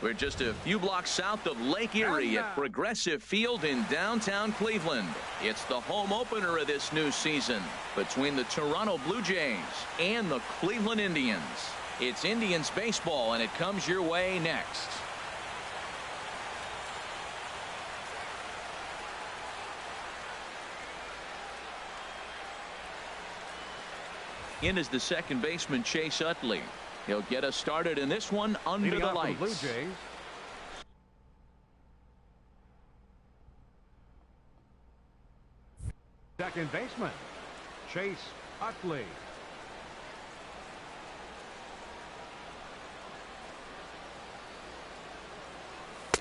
We're just a few blocks south of Lake Erie at Progressive Field in downtown Cleveland. It's the home opener of this new season between the Toronto Blue Jays and the Cleveland Indians. It's Indians baseball, and it comes your way next. In is the second baseman, Chase Utley. He'll get us started in this one under the lights. Blue Jays. Second baseman, Chase Utley.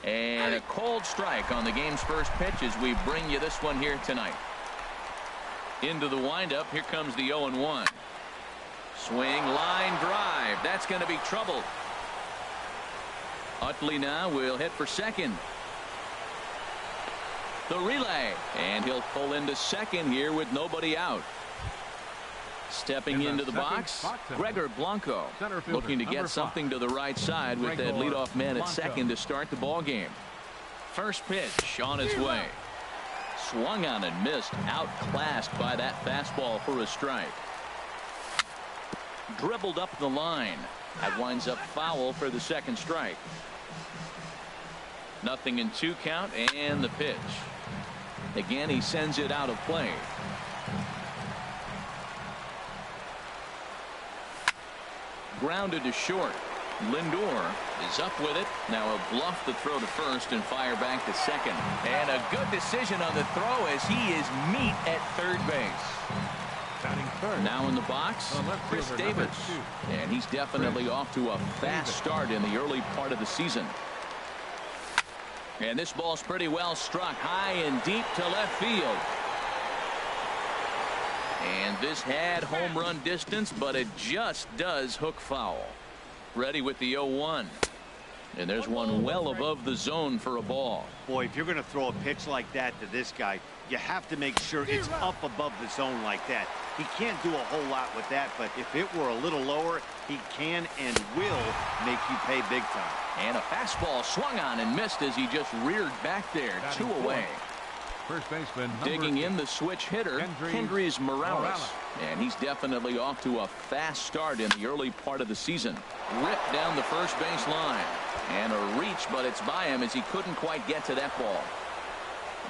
And a cold strike on the game's first pitch as we bring you this one here tonight. Into the windup. Here comes the 0-1. Swing, line drive. That's going to be trouble. Utley now will hit for second. The relay, and he'll pull into second here with nobody out. Stepping into the box, Gregor Blanco, looking to get something to the right side with that leadoff man at second to start the ball game. First pitch on its way. Swung on and missed, outclassed by that fastball for a strike. Dribbled up the line. That winds up foul for the second strike. Nothing in 2 count, and the pitch. Again, he sends it out of play. Grounded to short. Lindor is up with it. Now a bluff to throw to first and fire back to second. And a good decision on the throw as he is meat at third base. Now in the box, Chris Davis. And he's definitely off to a fast start in the early part of the season. And this ball's pretty well struck high and deep to left field. And this had home run distance, but it just does hook foul. Ready with the 0-1. And there's one well above the zone for a ball. Boy, if you're going to throw a pitch like that to this guy, you have to make sure it's up above the zone like that. He can't do a whole lot with that, but if it were a little lower, he can and will make you pay big time. And a fastball swung on and missed as he just reared back there. 2 away. First baseman digging in the switch hitter, Kendrys Morales. And he's definitely off to a fast start in the early part of the season. Ripped down the first base line. And a reach, but it's by him as he couldn't quite get to that ball.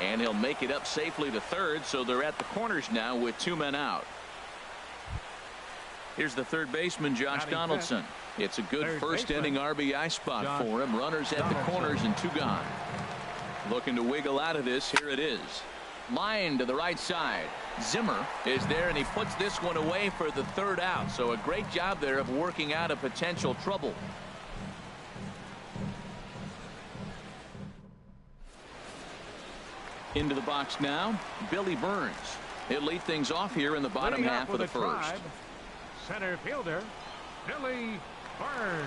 And he'll make it up safely to third, so they're at the corners now with 2 men out. Here's the third baseman, Josh Donaldson. It's a good first inning RBI spot for him. Runners at the corners and 2 gone. Looking to wiggle out of this. Here it is. Line to the right side. Zimmer is there, and he puts this one away for the 3rd out. So a great job there of working out a potential trouble. Into the box now, Billy Burns. He'll lead things off here in the bottom half of the first. Center fielder, Billy Burns.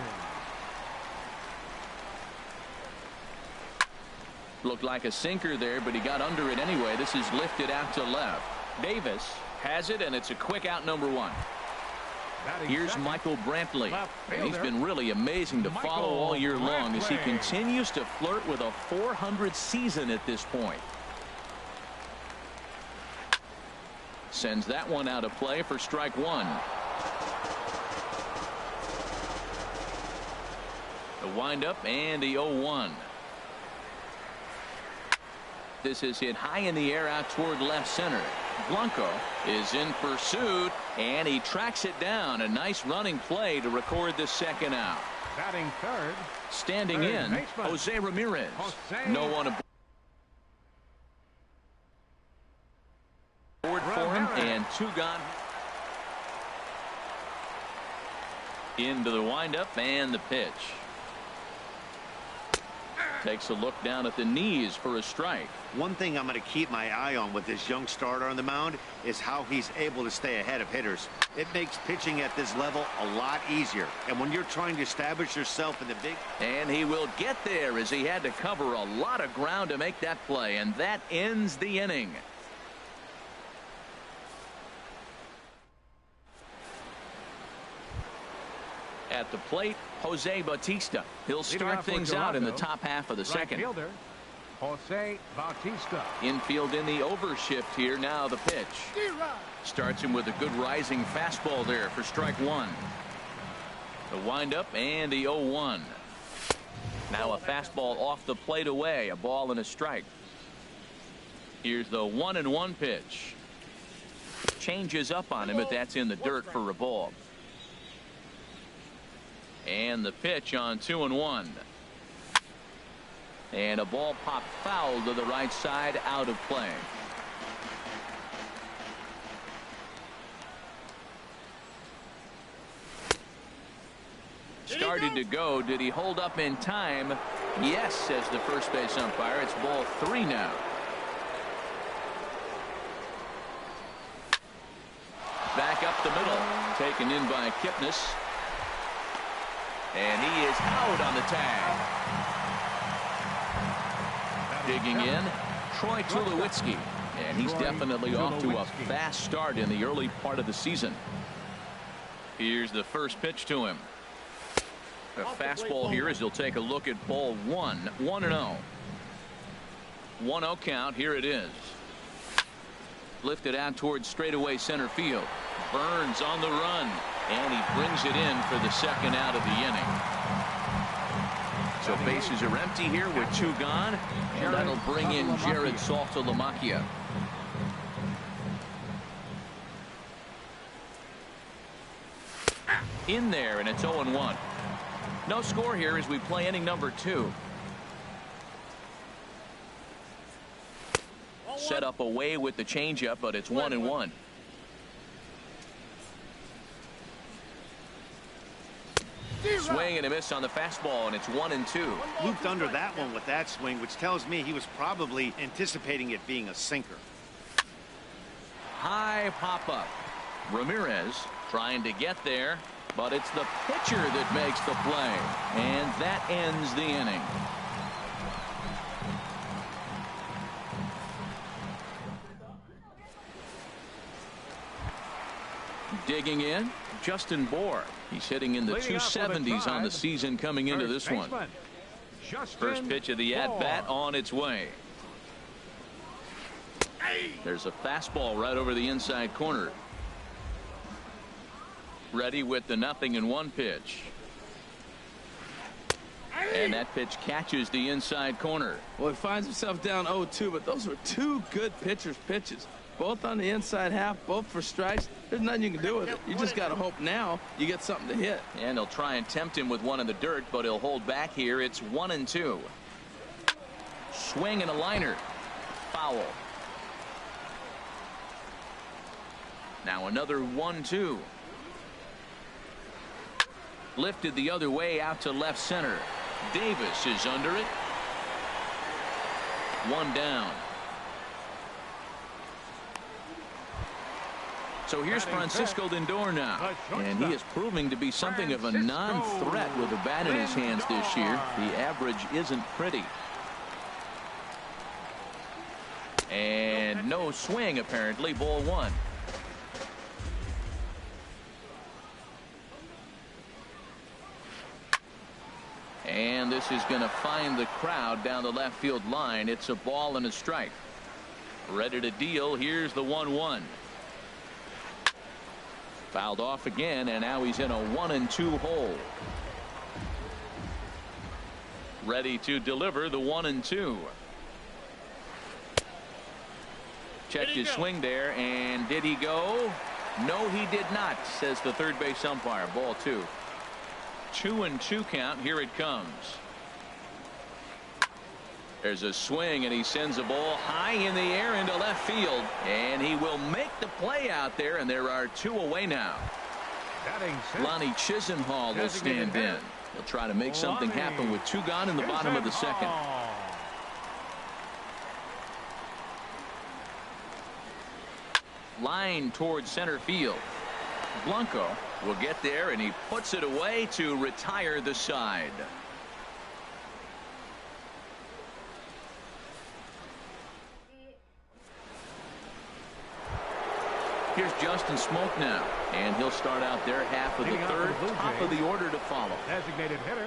Looked like a sinker there, but he got under it anyway. This is lifted out to left. Davis has it, and it's a quick out, number 1. Here's Michael Brantley, and he's been really amazing to follow all year long as he continues to flirt with a .400 season at this point. Sends that one out of play for strike 1. The windup and the 0-1. This is hit high in the air out toward left center. Blanco is in pursuit, and he tracks it down. A nice running play to record the second out. Batting third. Standing in, Jose Ramirez. No one aboard for him, and 2 gone. Into the windup and the pitch. Takes a look down at the knees for a strike. One thing I'm going to keep my eye on with this young starter on the mound is how he's able to stay ahead of hitters. It makes pitching at this level a lot easier. And when you're trying to establish yourself in the big... And he will get there as he had to cover a lot of ground to make that play. And that ends the inning. At the plate, Jose Bautista. He'll start things out in the top half of the second. Fielder, Jose Bautista. Infield in the overshift here. Now the pitch. Starts him with a good rising fastball there for strike one. The windup and the 0-1. Now a fastball off the plate away. A ball and a strike. Here's the 1-1 pitch. Changes up on him, but that's in the dirt for a ball. And the pitch on 2-1. And a ball popped foul to the right side, out of play. Started to go. Did he hold up in time? Yes, says the first base umpire. It's ball 3 now. Back up the middle. Taken in by Kipnis. And he is out on the tag. Digging in, Troy Tulowitzki. And he's definitely off to a fast start in the early part of the season. Here's the first pitch to him. A fastball here as he'll take a look at ball 1. 1-0. 1-0 count. Here it is. Lifted out towards straightaway center field. Burns on the run. And he brings it in for the second out of the inning. So bases are empty here with 2 gone. And that'll bring in Jared Saltalamacchia. In there, and it's 0-1. No score here as we play inning number 2. Set up away with the changeup, but it's 1-1. Swing and a miss on the fastball, and it's 1-2. Looped under that one with that swing, which tells me he was probably anticipating it being a sinker. High pop up. Ramirez trying to get there, but it's the pitcher that makes the play, and that ends the inning. Digging in, Justin Bour. He's hitting in the 270s on the season coming into this one. First pitch of the at-bat on its way. There's a fastball right over the inside corner. Ready with the 0-1 pitch. And that pitch catches the inside corner. Well, he finds himself down 0-2, but those were 2 good pitchers' pitches. Both on the inside half, both for strikes. There's nothing you can do with it. You just got to hope now you get something to hit. And they'll try and tempt him with one in the dirt, but he'll hold back here. It's 1-2. Swing and a liner. Foul. Now another 1-2. Lifted the other way out to left center. Davis is under it. 1 down. So here's Francisco Lindor now, and he is proving to be something of a non-threat with a bat in his hands this year. The average isn't pretty. And no swing, apparently. Ball 1. And this is going to find the crowd down the left field line. It's a ball and a strike. Ready to deal. Here's the 1-1. Fouled off again, and now he's in a 1-2 hole. Ready to deliver the 1-2. Checked his swing there, and did he go? No, he did not, says the third base umpire. Ball 2. 2-2 count. Here it comes. There's a swing, and he sends a ball high in the air into left field, and he will make the play out there, and there are 2 away now. Lonnie Chisenhall will stand in. He'll try to make something happen with 2 gone in the bottom of the second. Line towards center field. Blanco will get there, and he puts it away to retire the side. Here's Justin Smoke now, and he'll start out their half of the third, top of the order to follow. Designated hitter,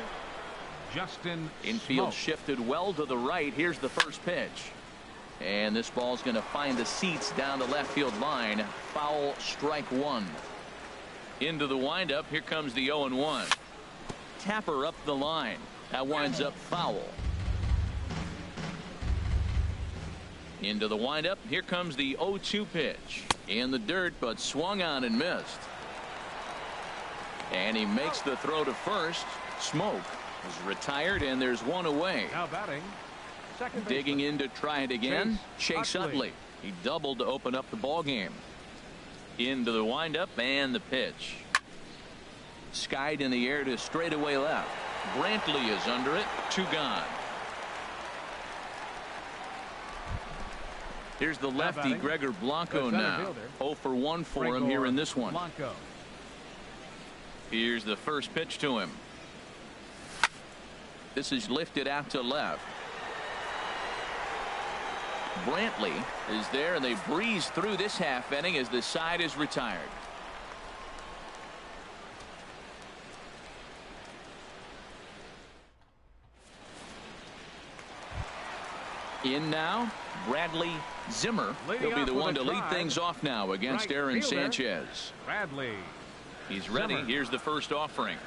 Justin Infield Smoke. shifted well to the right. Here's the first pitch. And this ball's going to find the seats down the left field line. Foul, strike one. Into the windup. Here comes the 0-1. Tapper up the line. That winds up foul. Into the windup. Here comes the 0-2 pitch. In the dirt, but swung on and missed. And he makes the throw to first. Smoke is retired, and there's one away. Now batting, second Digging baseman. in to try it again. Chase Utley. He doubled to open up the ball game. Into the windup and the pitch. Skied in the air to straightaway left. Brantley is under it. 2 gone. Here's the lefty Gregor Blanco now. 0 for 1 for him here in this one. Blanco. Here's the first pitch to him. This is lifted out to left. Brantley is there, and they breeze through this half inning as the side is retired. In now, Bradley Zimmer. He'll be the one to lead things off now against Aaron Sanchez. Bradley. He's ready. Zimmer. Here's the first offering.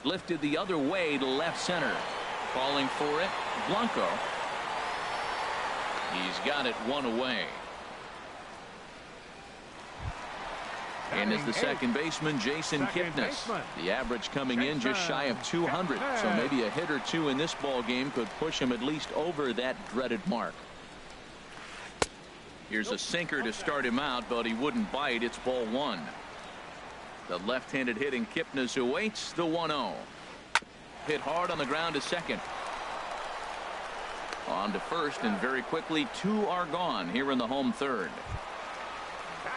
Lifted the other way to left center. Calling for it, Blanco. He's got it 1 away. And is the second baseman, Jason Kipnis. The average coming in just shy of 200. So maybe a hit or two in this ball game could push him at least over that dreaded mark. Here's a sinker to start him out, but he wouldn't bite. It's ball 1. The left-handed hitting Kipnis awaits the 1-0. Hit hard on the ground to second. On to first, and very quickly 2 are gone here in the home third.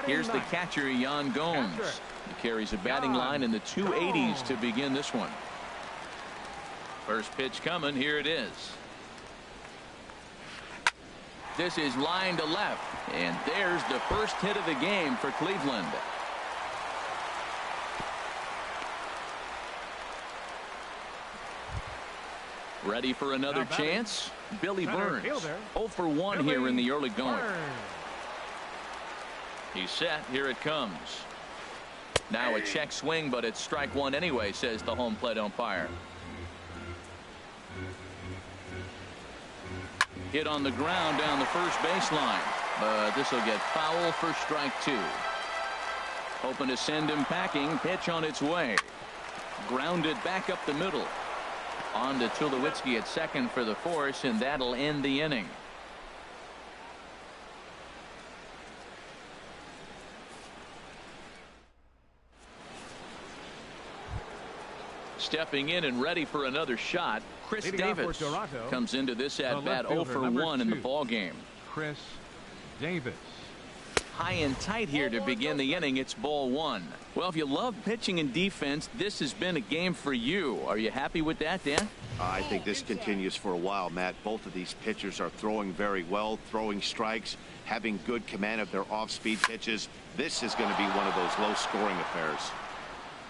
Here's the catcher, Yan Gomes. He carries a batting line in the 280s to begin this one. First pitch coming. Here it is. This is line to left, and there's the first hit of the game for Cleveland. Ready for another chance? Billy Burns. 0 for 1 here in the early going. He's set. Here it comes. Now a check swing, but it's strike 1 anyway, says the home plate umpire. Hit on the ground down the first baseline, but this will get foul for strike 2. Hoping to send him packing. Pitch on its way. Grounded back up the middle. On to Tulowitzki at second for the force, and that'll end the inning. Stepping in and ready for another shot, Chris Davis comes into this at bat 0 for 1 in the ball game. Chris Davis. High and tight here to begin the inning. It's ball 1. Well, if you love pitching and defense, this has been a game for you. Are you happy with that, Dan? I think this continues for a while, Matt. Both of these pitchers are throwing very well, throwing strikes, having good command of their off-speed pitches. This is going to be one of those low-scoring affairs.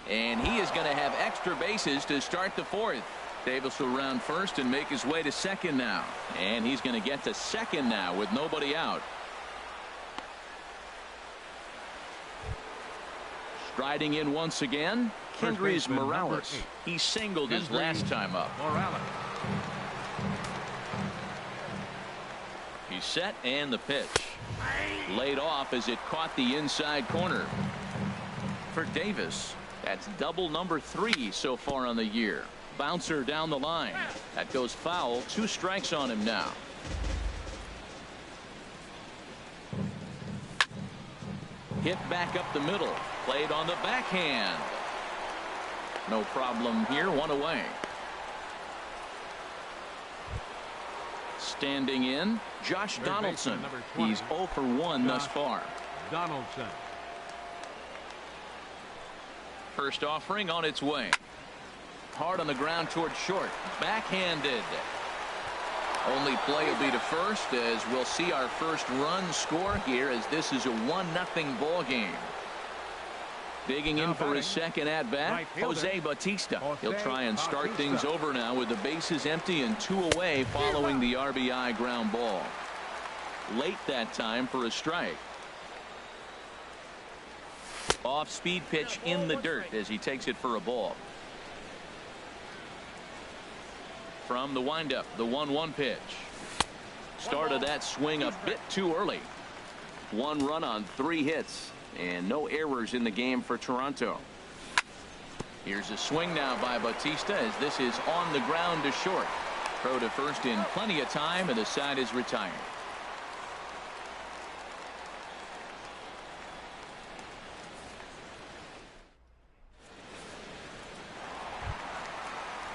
And he is going to have extra bases to start the 4th. Davis will round first and make his way to second now. And he's going to get to second now with nobody out. Striding in once again, Kendrys Morales. He singled his last time up. Morales. He's set, and the pitch. Laid off as it caught the inside corner. For Davis, that's double number 3 so far on the year. Bouncer down the line. That goes foul. 2 strikes on him now. Hit back up the middle. Played on the backhand. No problem here. 1 away. Standing in, Josh Donaldson. He's 0 for 1 thus far. Donaldson. First offering on its way. Hard on the ground toward short. Backhanded. Only play will be to first as we'll see our first run score here as this is a 1-0 ball game. Digging in for his second at-bat, Jose Bautista. He'll try and start things over now with the bases empty and 2 away following the RBI ground ball. Late that time for a strike. Off-speed pitch in the dirt as he takes it for a ball. From the windup, the 1-1 pitch. Started that swing a bit too early. 1 run on 3 hits. And no errors in the game for Toronto. Here's a swing now by Bautista as this is on the ground to short. Throw to first in plenty of time and the side is retired.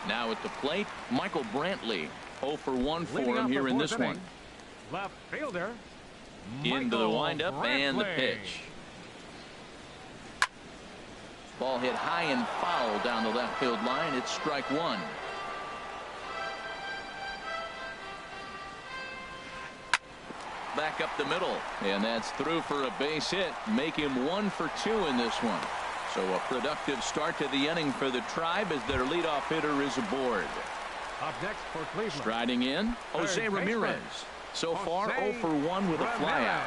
Now at the plate, Michael Brantley. 0 for 1 for him here in this one. Left fielder. Into the windup and the pitch. Ball hit high and foul down the left field line. It's strike 1. Back up the middle, and that's through for a base hit. Make him 1 for 2 in this one. So a productive start to the inning for the Tribe as their leadoff hitter is aboard. Up next for Cleveland. Striding in, Jose Ramirez. So far 0 for 1 with a flyout.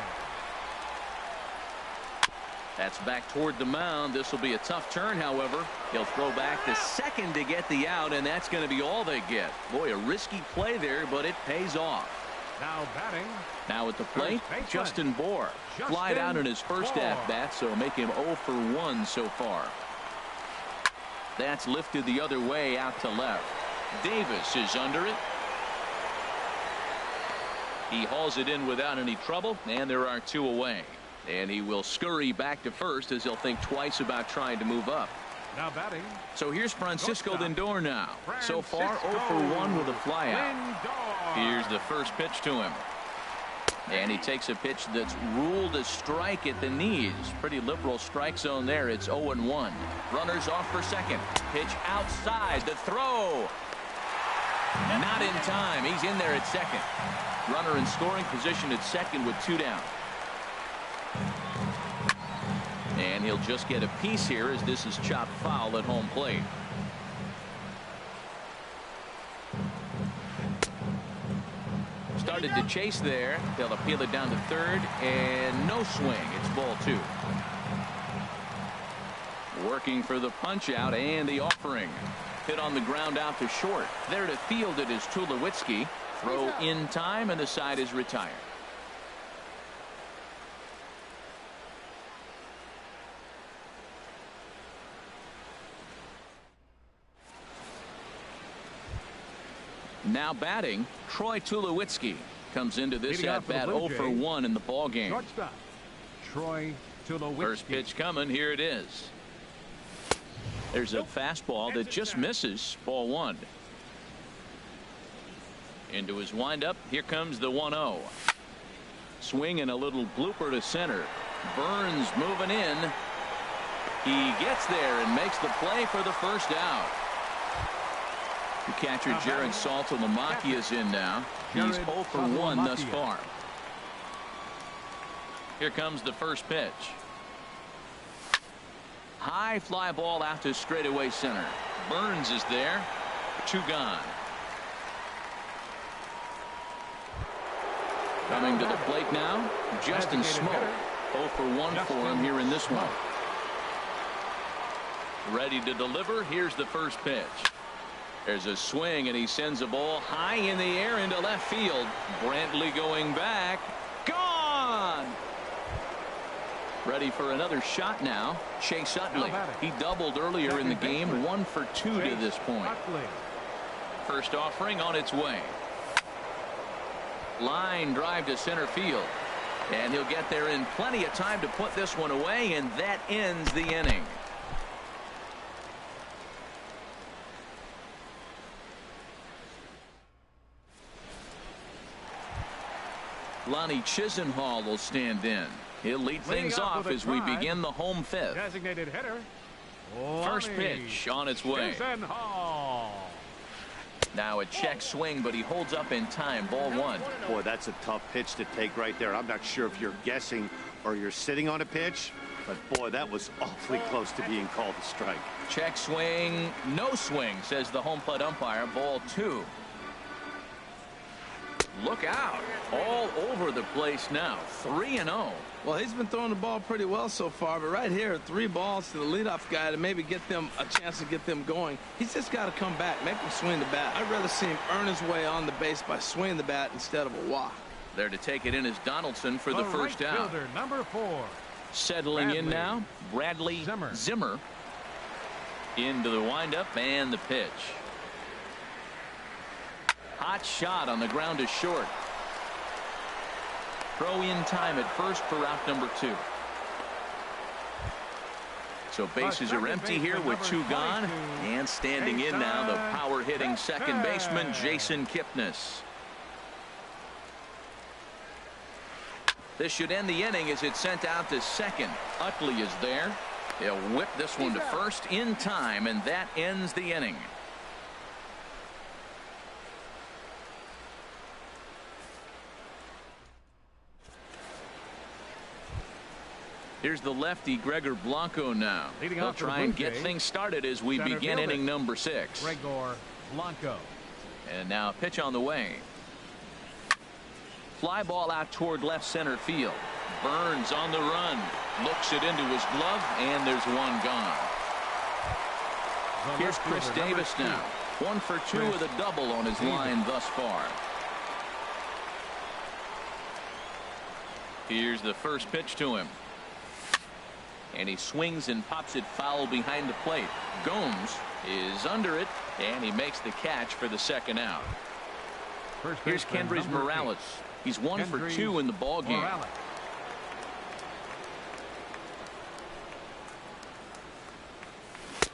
That's back toward the mound. This will be a tough turn, however. He'll throw back to second to get the out, and that's going to be all they get. Boy, a risky play there, but it pays off. Now batting. Now at the plate, Justin Bour. Flied out in his first at-bat, so make him 0 for 1 so far. That's lifted the other way out to left. Davis is under it. He hauls it in without any trouble, and there are 2 away. And he will scurry back to first as he'll think twice about trying to move up. Now batting. So here's Francisco Lindor now. So far 0 for 1 with a flyout. Here's the first pitch to him. And he takes a pitch that's ruled a strike at the knees. Pretty liberal strike zone there. It's 0-1. Runners off for second. Pitch outside. The throw. Not in time. He's in there at second. Runner in scoring position at second with 2 down. And he'll just get a piece here as this is chopped foul at home plate. Started to chase there. They'll appeal it down to third and no swing. It's ball 2. Working for the punch out and the offering. Hit on the ground out to short. There to field it is Tulowitzki. Throw in time and the side is retired. Now batting, Troy Tulowitzki comes into this at-bat 0 for 1 in the ball game. Shortstop, Troy Tulowitzki. First pitch coming. Here it is. There's a fastball that just misses. Ball 1. Into his windup. Here comes the 1-0. Swing and a little blooper to center. Burns moving in. He gets there and makes the play for the first out. The catcher Jared Saltalamacchia is in now. He's 0 for 1 thus far. Here comes the first pitch. High fly ball out to straightaway center. Burns is there. 2 gone. Coming to the plate now, Justin Smoak. 0 for 1 for him here in this one. Ready to deliver. Here's the first pitch. There's a swing and he sends a ball high in the air into left field. Brantley going back. Gone. Ready for another shot now. Chase Utley. He doubled earlier in the game. 1 for 2 to this point. First offering on its way. Line drive to center field. And he'll get there in plenty of time to put this one away, and that ends the inning. Lonnie Chisenhall will stand in. He'll lead things off as we begin the home 5th. Designated hitter. First pitch on its way. Now a check swing, but he holds up in time. Ball one. Boy, that's a tough pitch to take right there. I'm not sure if you're guessing or you're sitting on a pitch, but boy, that was awfully close to being called a strike. Check swing, no swing, says the home plate umpire. Ball two. Look out. All over the place now. 3-0. Well, he's been throwing the ball pretty well so far, but right here, 3 balls to the leadoff guy to maybe get them a chance to get them going. He's just got to come back, make him swing the bat. I'd rather see him earn his way on the base by swinging the bat instead of a walk. There to take it in is Donaldson for the first right out. fielder, number 4. Settling in Bradley now, Bradley Zimmer. Into the windup and the pitch. Hot shot on the ground to short. Throw in time at first for out number 2. So bases are empty here with 2 gone. And standing in now, the power hitting second baseman, Jason Kipnis. This should end the inning as it's sent out to second. Utley is there. He'll whip this one to first in time, and that ends the inning. Here's the lefty, Gregor Blanco now. He'll try and get things started as we begin inning number 6. Gregor Blanco. And now a pitch on the way. Fly ball out toward left center field. Burns on the run. Looks it into his glove, and there's one gone. Here's Chris Davis now. 1 for 2 with a double on his line thus far. Here's the first pitch to him. And he swings and pops it foul behind the plate. Gomes is under it, and he makes the catch for the second out. Here's Kendrys Morales. He's 1 for 2 in the ball game.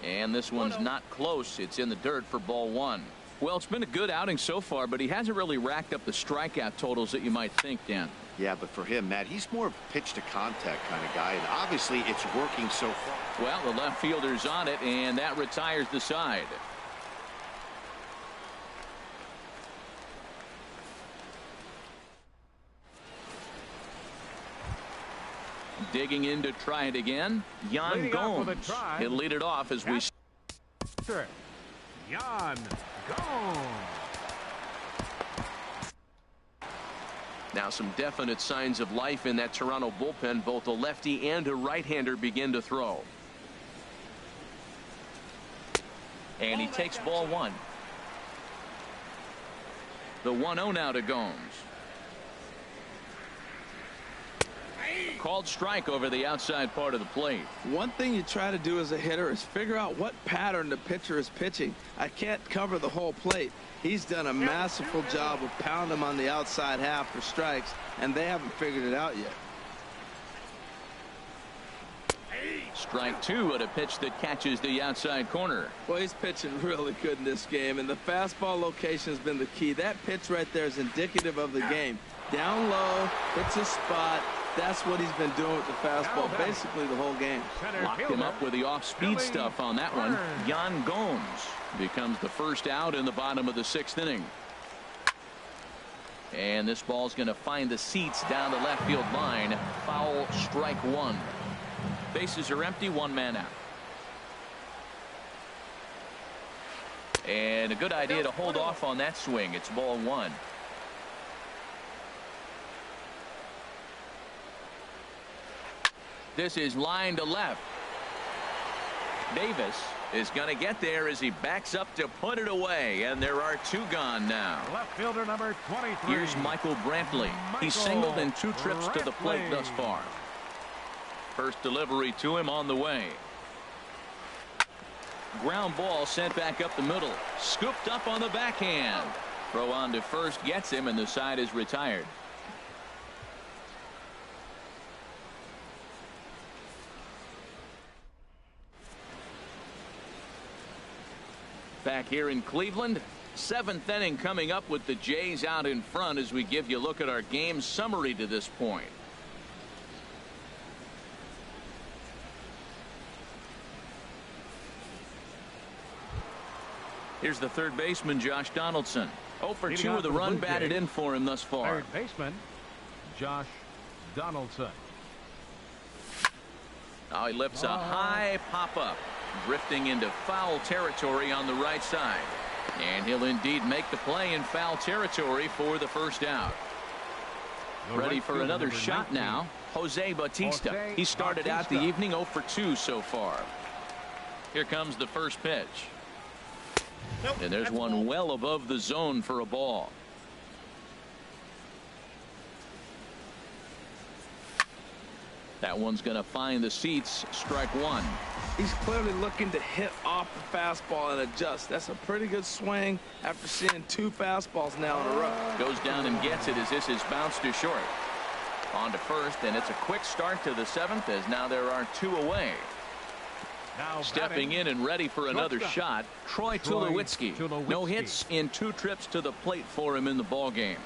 And this one's not close. It's in the dirt for ball 1. Well, it's been a good outing so far, but he hasn't really racked up the strikeout totals that you might think, Dan. Yeah, but for him, Matt, he's more pitch to contact kind of guy, and obviously it's working so far. Well, the left fielder's on it, and that retires the side. Digging in to try it again, Yan Gomes. He'll lead it off as we. Yan Gomes. Now some definite signs of life in that Toronto bullpen. Both a lefty and a right-hander begin to throw. And he takes ball 1. The 1-0 now to Gomes. Called strike over the outside part of the plate. One thing you try to do as a hitter is figure out what pattern the pitcher is pitching. I can't cover the whole plate. He's done a masterful job of pounding him on the outside half for strikes, and they haven't figured it out yet. Strike 2 at a pitch that catches the outside corner. Well, he's pitching really good in this game, and the fastball location has been the key. That pitch right there is indicative of the game. Down low, hits a spot. That's what he's been doing with the fastball basically the whole game. Locked him up with the off-speed stuff on that one. Yan Gomes becomes the first out in the bottom of the 6th inning. And this ball's going to find the seats down the left field line. Foul, strike 1. Bases are empty, 1 man out. And a good idea to hold off on that swing. It's ball 1. This is line to left. Davis is going to get there as he backs up to put it away, and there are 2 gone now. Left fielder number 23. Here's Michael Brantley. He's singled in 2 trips to the plate thus far. First delivery to him on the way. Ground ball sent back up the middle. Scooped up on the backhand. Throw on to first gets him, and the side is retired. Back here in Cleveland, 7th inning coming up with the Jays out in front as we give you a look at our game summary to this point. Here's the third baseman, Josh Donaldson. 0 for Leading 2 off with a for the run Blue batted Jays, in for him thus far. Third baseman, Josh Donaldson. Now he lifts a high pop-up, drifting into foul territory on the right side. And he'll indeed make the play in foul territory for the first out. Ready for another shot now, Jose Bautista. He started out the evening 0 for 2 so far. Here comes the first pitch. And there's one well above the zone for a ball. That one's going to find the seats. Strike one. He's clearly looking to hit off the fastball and adjust. That's a pretty good swing after seeing 2 fastballs now in a row. Goes down and gets it as this is bounced to short. On to first, and it's a quick start to the 7th as now there are 2 away. Now Stepping in and ready for another shot, Troy Tulowitzki. No hits in 2 trips to the plate for him in the ball game.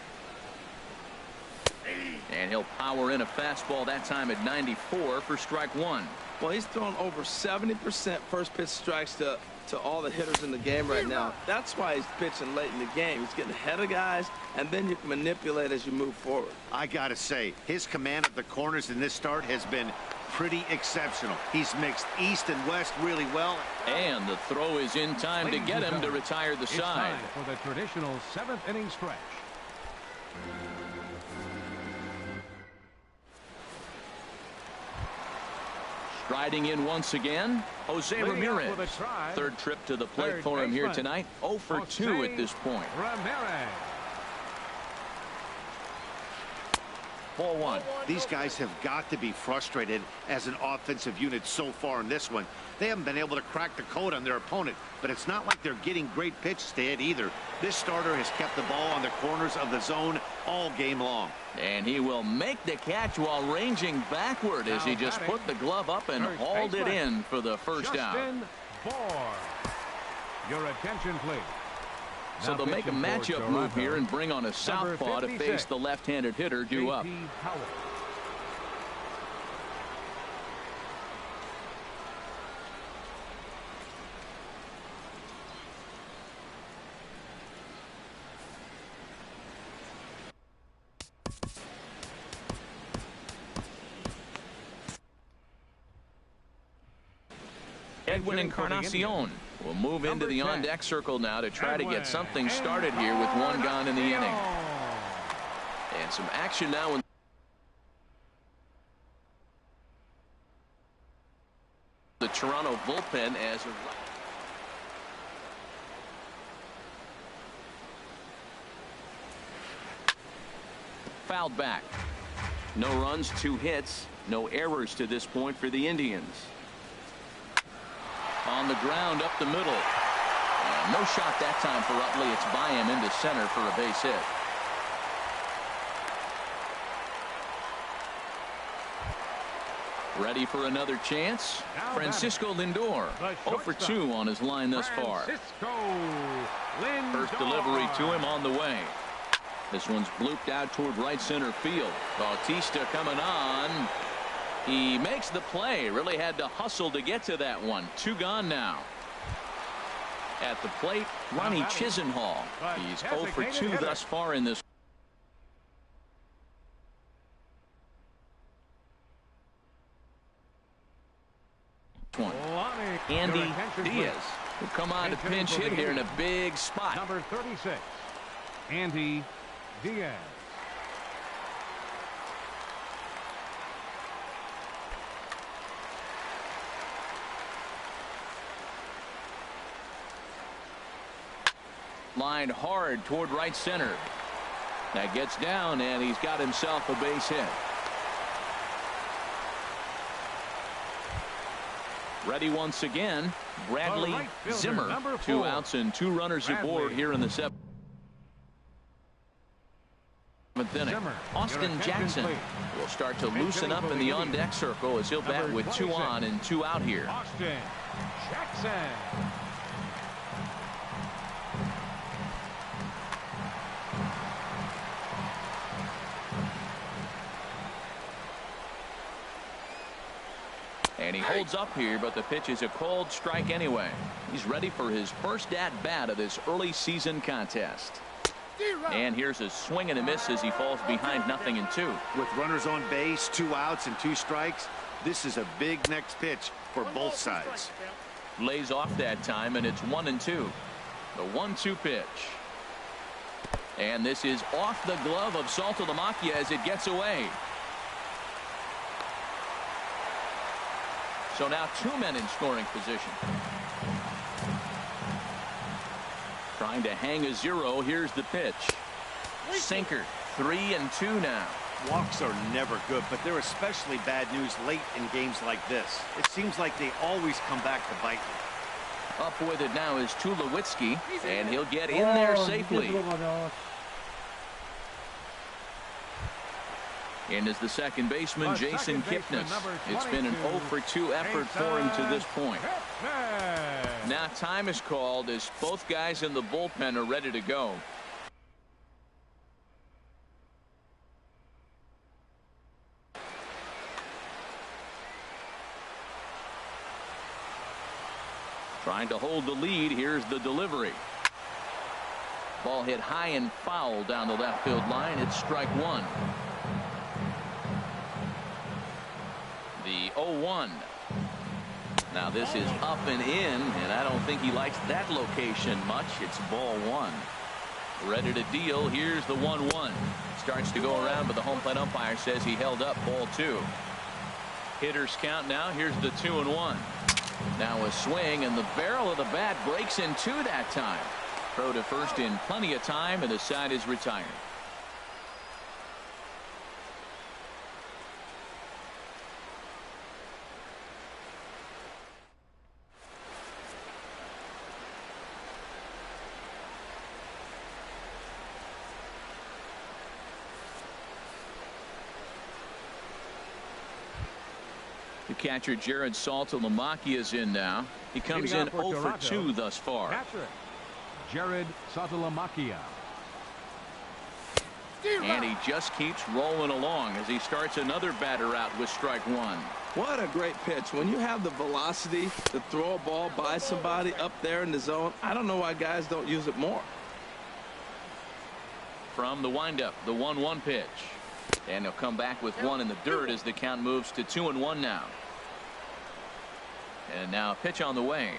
And he'll power in a fastball that time at 94 for strike one. Well, he's thrown over 70% first pitch strikes to all the hitters in the game right now. That's why he's pitching late in the game. He's getting ahead of guys, and then you can manipulate as you move forward. I got to say, his command of the corners in this start has been pretty exceptional. He's mixed east and west really well. And the throw is in time to get him to retire the side. It's time for the traditional 7th inning stretch. Striding in once again, Jose Ramirez. Third trip to the plate for him here tonight. 0 for 2 at this point. Ramirez. Ball one. These guys have got to be frustrated as an offensive unit so far in this one. They haven't been able to crack the code on their opponent, but it's not like they're getting great pitches to hit either. This starter has kept the ball on the corners of the zone all game long. And he will make the catch while ranging backward as he just put the glove up and hauled it in for the first out. Justin Bour. Your attention, please. So they'll make a matchup move here and bring on a southpaw to face the left-handed hitter due up. Edwin Encarnacion will move into the on-deck circle now to try to get something started here with 1 gone in the inning. And some action now in the Toronto bullpen as a fouled back. No runs, 2 hits, no errors to this point for the Indians. On the ground up the middle. And no shot that time for Utley. It's by him into center for a base hit. Ready for another chance. Francisco Lindor 0 for 2 on his line thus far. First delivery to him on the way. This one's blooped out toward right center field. Bautista coming on. He makes the play. Really had to hustle to get to that one. 2 gone now. At the plate, Ronnie Chisenhall. He's 0 for 2 thus far in this one. Andy Diaz will come on to pinch hit here in a big spot. Number 36, Andy Diaz. Lined hard toward right center. That gets down, and he's got himself a base hit. Ready once again, Bradley Zimmer. 2 outs and 2 runners aboard here in the 7th inning. Austin Jackson will start to loosen up in the on-deck circle as he'll bat with 2 on and 2 out here. Austin Jackson. And he holds up here, but the pitch is a cold strike anyway. He's ready for his first at-bat of this early season contest. And here's a swing and a miss as he falls behind 0-2. With runners on base, 2 outs and 2 strikes, this is a big next pitch for both sides. Lays off that time, and it's 1-2. The 1-2 pitch. And this is off the glove of Saltalamacchia as it gets away. So now 2 men in scoring position. Trying to hang a 0. Here's the pitch. Sinker. 3-2 now. Walks are never good, but they're especially bad news late in games like this. It seems like they always come back to bite you. Up with it now is Tulowitzki, and he'll get in there safely. And is the second baseman, Jason Kipnis. It's been an 0-for-2 effort for him to this point. Now time is called as both guys in the bullpen are ready to go. Trying to hold the lead. Here's the delivery. Ball hit high and foul down the left field line. It's strike 1. The 0-1. Now this is up and in, and I don't think he likes that location much. It's ball 1. Ready to deal. Here's the 1-1. Starts to go around, but the home plate umpire says he held up. Ball 2. Hitters count now. Here's the 2-1. Now a swing, and the barrel of the bat breaks in 2 that time. Throw to first in plenty of time, and the side is retired. The catcher Jared Saltalamacchia is in now. He comes in 0-for-2 thus far. Catcher Jared Saltalamacchia. And he just keeps rolling along as he starts another batter out with strike 1. What a great pitch. When you have the velocity to throw a ball by somebody up there in the zone, I don't know why guys don't use it more. From the windup, the 1-1 pitch. And he'll come back with 1 in the dirt as the count moves to 2-1 now. And now a pitch on the way.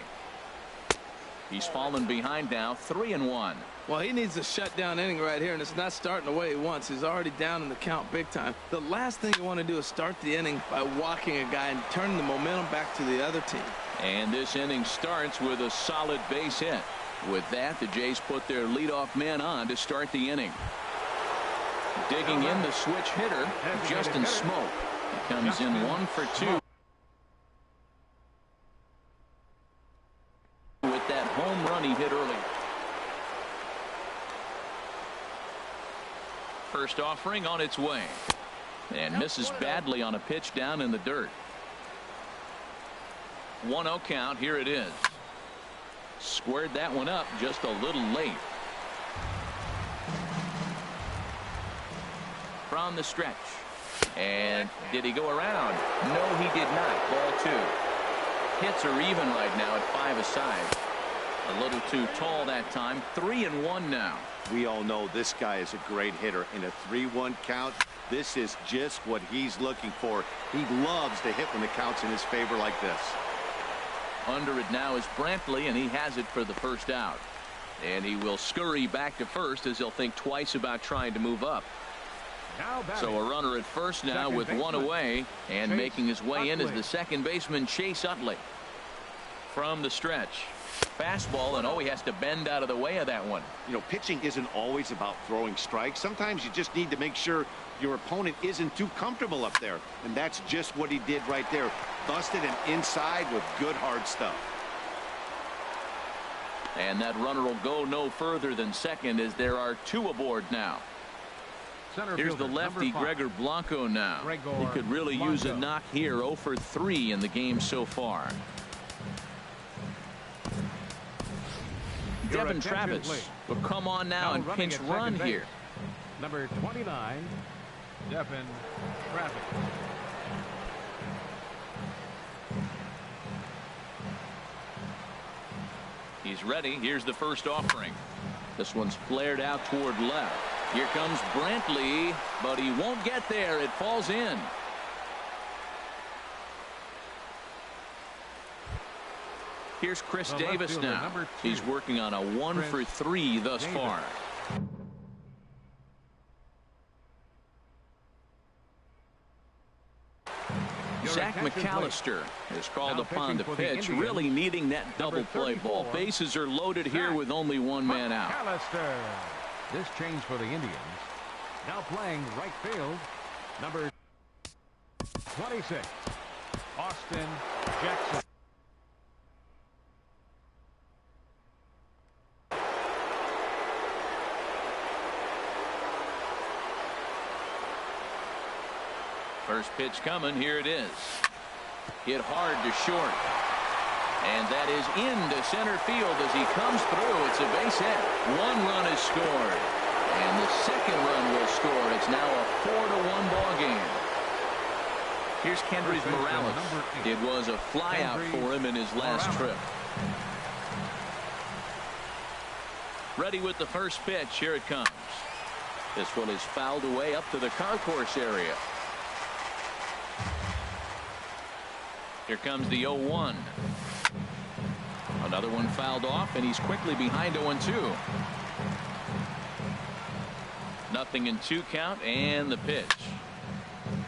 He's fallen behind now, 3-1. Well, he needs a shutdown inning right here, and it's not starting the way he wants. He's already down in the count big time. The last thing you want to do is start the inning by walking a guy and turning the momentum back to the other team. And this inning starts with a solid base hit. With that, the Jays put their leadoff man on to start the inning. Digging in the switch hitter, Justin Smoak. He comes in 1-for-2 with that home run he hit early. First offering on its way, and misses badly on a pitch down in the dirt. 1-0 count. Here it is. Squared that one up just a little late. From the stretch, and did he go around? No, he did not. Ball 2. Hits are even right now at 5 aside. A little too tall that time. 3-1 now. We all know this guy is a great hitter. In a 3-1 count, this is just what he's looking for. He loves to hit when the count's in his favor like this. Under it now is Brantley, and he has it for the first out. And he will scurry back to first as he'll think twice about trying to move up. So a runner at first now with 1 away, and making his way in is the second baseman Chase Utley. From the stretch, fastball, and he has to bend out of the way of that one. You know, pitching isn't always about throwing strikes. Sometimes you just need to make sure your opponent isn't too comfortable up there, and that's just what he did right there. Busted him inside with good hard stuff. And that runner will go no further than second as there are 2 aboard now. Here's the lefty Gregor Blanco now. He could really use a knock here. 0-for-3 in the game so far. Devin Travis will come on now and pinch run here. Number 29, Devin Travis. He's ready. Here's the first offering. This one's flared out toward left. Here comes Brantley, but he won't get there. It falls in. Here's Chris Davis now. He's working on a 1 for 3 thus far. Zach McAllister is called upon to pitch, really needing that double play ball. Bases are loaded here with only one man out. McAllister. This change for the Indians. Now playing right field, number 26, Austin Jackson. First pitch coming. Here it is. Hit hard to short. And that is into center field as he comes through. It's a base hit. 1 run is scored. And the second run will score. It's now a 4-1 ball game. Here's Kendrys Morales. It was a flyout for him in his last trip. Ready with the first pitch. Here it comes. This one is fouled away up to the concourse area. Here comes the 0-1. Another one fouled off, and he's quickly behind 0-2. Nothing in 2 count, and the pitch.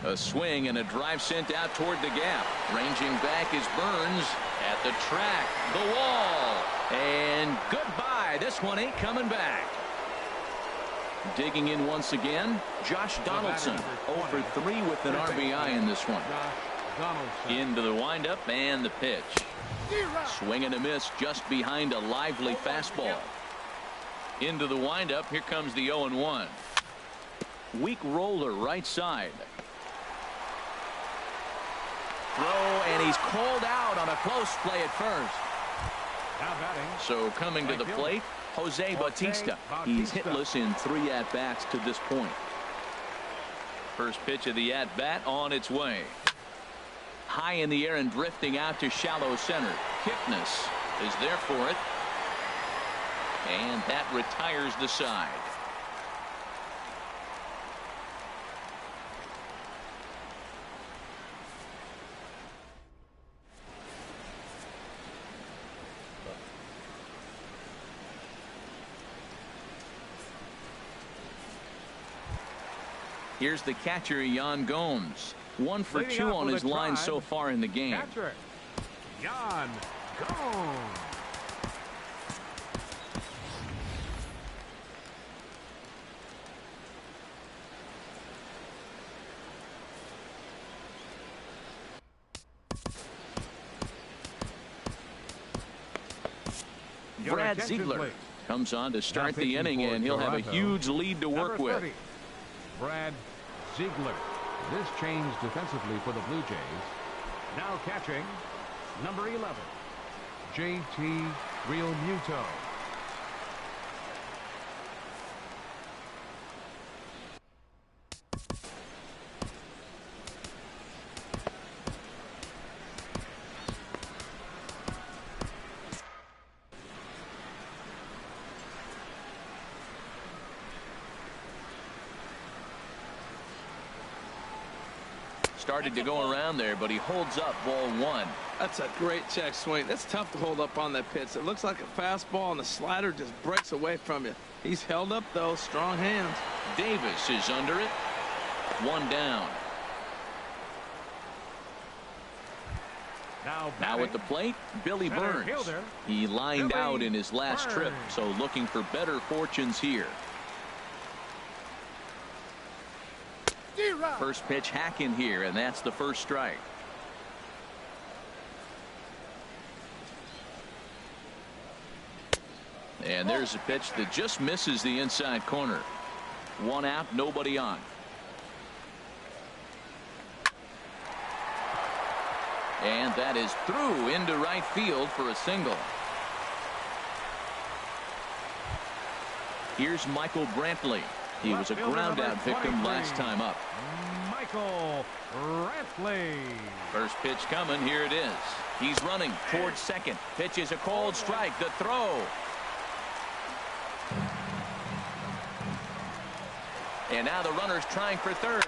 A swing and a drive sent out toward the gap. Ranging back is Burns at the track. The wall. And goodbye. This one ain't coming back. Digging in once again, Josh Donaldson. 0 for 3 with an RBI in this one. Into the windup and the pitch. Swing and a miss just behind a lively fastball. Into the windup. Here comes the 0-1. Weak roller right side. Throw, and he's called out on a close play at first. So coming to the plate, Jose Bautista. He's hitless in 3 at-bats to this point. First pitch of the at-bat on its way. High in the air and drifting out to shallow center. Kipnis is there for it. And that retires the side. Here's the catcher, Yan Gomes. 1 for 2 on his line so far in the game. Catcher, Yan Gomes. Brad Ziegler comes on to start the inning, and he'll have a huge lead to work with. Brad Ziegler. This change defensively for the Blue Jays. Now catching, number 11, J.T. Realmuto. Started to go around there, but he holds up ball 1. That's a great check swing. That's tough to hold up on that pitch. It looks like a fastball, and the slider just breaks away from you. He's held up, though. Strong hands. Davis is under it. 1 down. Now at the plate, Billy Burns. He lined out in his last trip, so looking for better fortunes here. First pitch hack in here, and that's the first strike. And there's a pitch that just misses the inside corner. 1 out, nobody on. And that is through into right field for a single. Here's Michael Brantley. He was a ground out victim last time up. Michael Brantley. First pitch coming. Here it is. He's running towards second. Pitch is a cold strike. The throw. And now the runner's trying for third.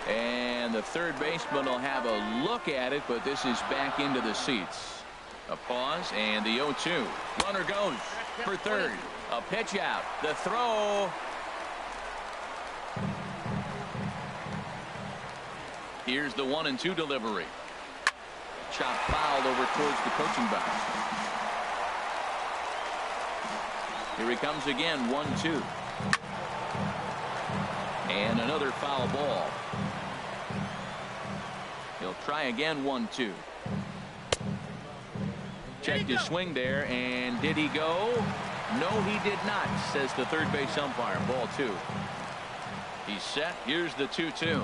And the third baseman will have a look at it, but this is back into the seats. A pause and the 0-2. Runner goes for third. A pitch out. The throw. Here's the 1-2 delivery. Chop fouled over towards the coaching box. Here he comes again. 1-2. And another foul ball. He'll try again. 1-2. Checked his swing there, and did he go? No, he did not, says the third base umpire. Ball 2. He's set. Here's the 2-2.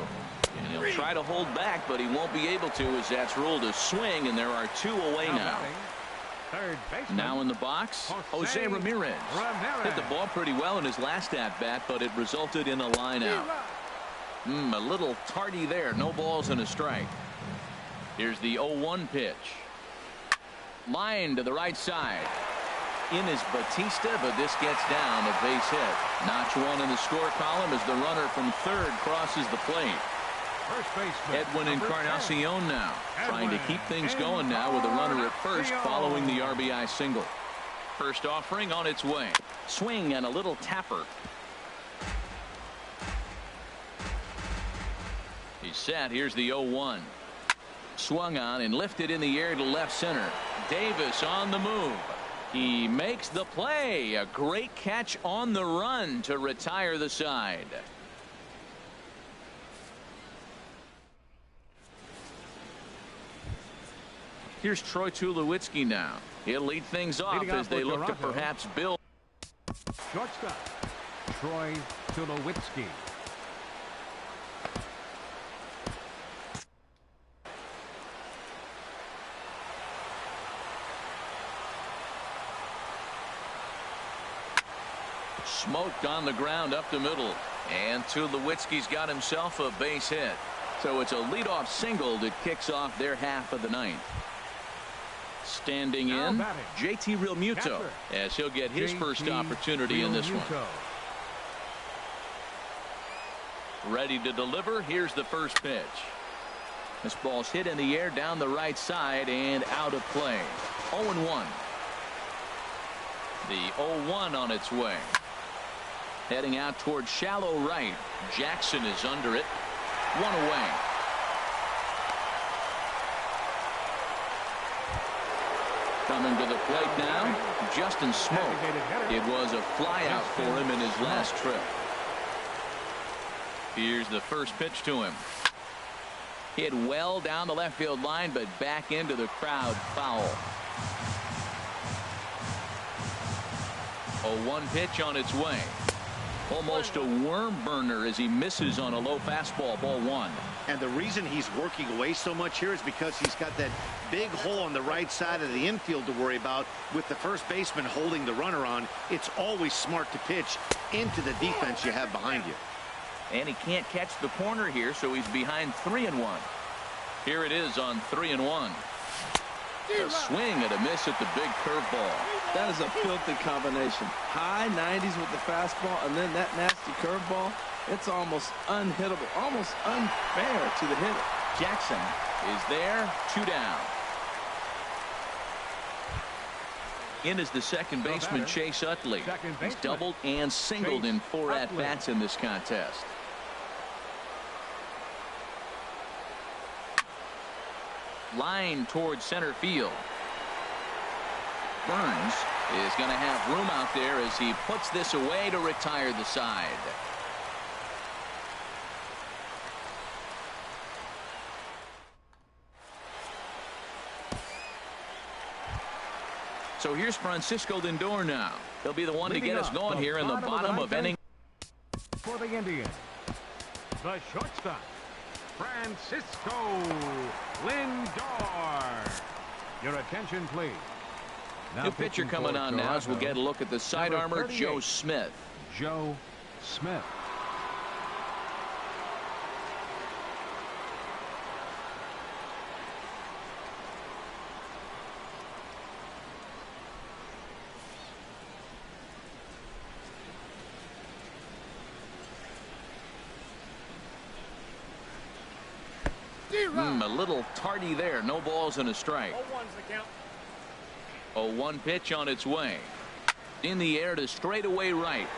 And he'll try to hold back, but he won't be able to, as that's ruled a swing, and there are 2 away now. Now in the box, Jose Ramirez. Hit the ball pretty well in his last at-bat, but it resulted in a line out. A little tardy there. No balls and a strike. Here's the 0-1 pitch. Line to the right side. In is Batista, but this gets down. A base hit. Notch 1 in the score column as the runner from third crosses the plate. Edwin Encarnacion now trying to keep things going now with a runner at first following the RBI single. First offering on its way. Swing and a little tapper. He's set. Here's the 0-1. Swung on and lifted in the air to left center. Davis on the move. He makes the play. A great catch on the run to retire the side. Here's Troy Tulowitzki now. He'll lead things off as they look to perhaps build. Shortstop, Troy Tulowitzki. Smoked on the ground up the middle. And Tulowitzki's got himself a base hit. So it's a leadoff single that kicks off their half of the ninth. Standing in, JT Realmuto, as he'll get his first opportunity in this one. Ready to deliver. Here's the first pitch. This ball's hit in the air down the right side and out of play. 0-1. The 0-1 on its way. Heading out towards shallow right. Jackson is under it. 1 away. Coming to the plate now, Justin Smoak. It was a flyout for him in his last trip. Here's the first pitch to him. Hit well down the left field line, but back into the crowd. Foul. 0-1 pitch on its way. Almost a worm burner as he misses on a low fastball. Ball 1. And the reason he's working away so much here is because he's got that big hole on the right side of the infield to worry about. With the first baseman holding the runner on, it's always smart to pitch into the defense you have behind you. And he can't catch the corner here, so he's behind 3-1. Here it is on 3-1. A swing and a miss at the big curveball. That is a filthy combination. High 90s with the fastball, and then that nasty curveball. It's almost unhittable, almost unfair to the hitter. Jackson is there. 2 down. In is the second baseman, Chase Utley. He's doubled and singled in 4 at-bats in this contest. Line towards center field. Burns is going to have room out there as he puts this away to retire the side. So here's Francisco Lindor now. He'll be the one to get us going here in the bottom of inning. For the Indians, the shortstop, Francisco Lindor. Your attention, please. New pitcher coming on now as we'll get a look at the side armor, Joe Smith. Joe Smith. a little tardy there. No balls and a strike. 0-1 pitch on its way. In the air to straightaway right.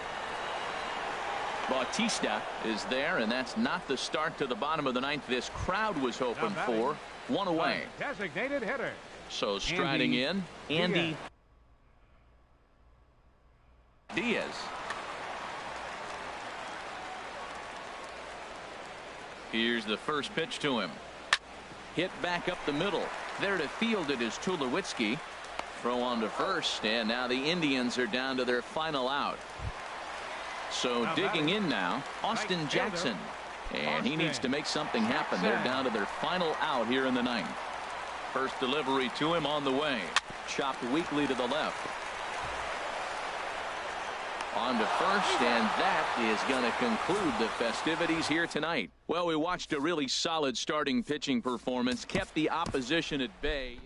Bautista is there, and that's not the start to the bottom of the ninth this crowd was hoping for. One away. Designated hitter. So striding in, Andy Diaz. Here's the first pitch to him. Hit back up the middle. There to field it is Tulowitzki. Throw on to first, and now the Indians are down to their final out. So digging in now, Austin Jackson. And he needs to make something happen. They're down to their final out here in the ninth. First delivery to him on the way. Chopped weakly to the left. On to first, and that is going to conclude the festivities here tonight. Well, we watched a really solid starting pitching performance, kept the opposition at bay.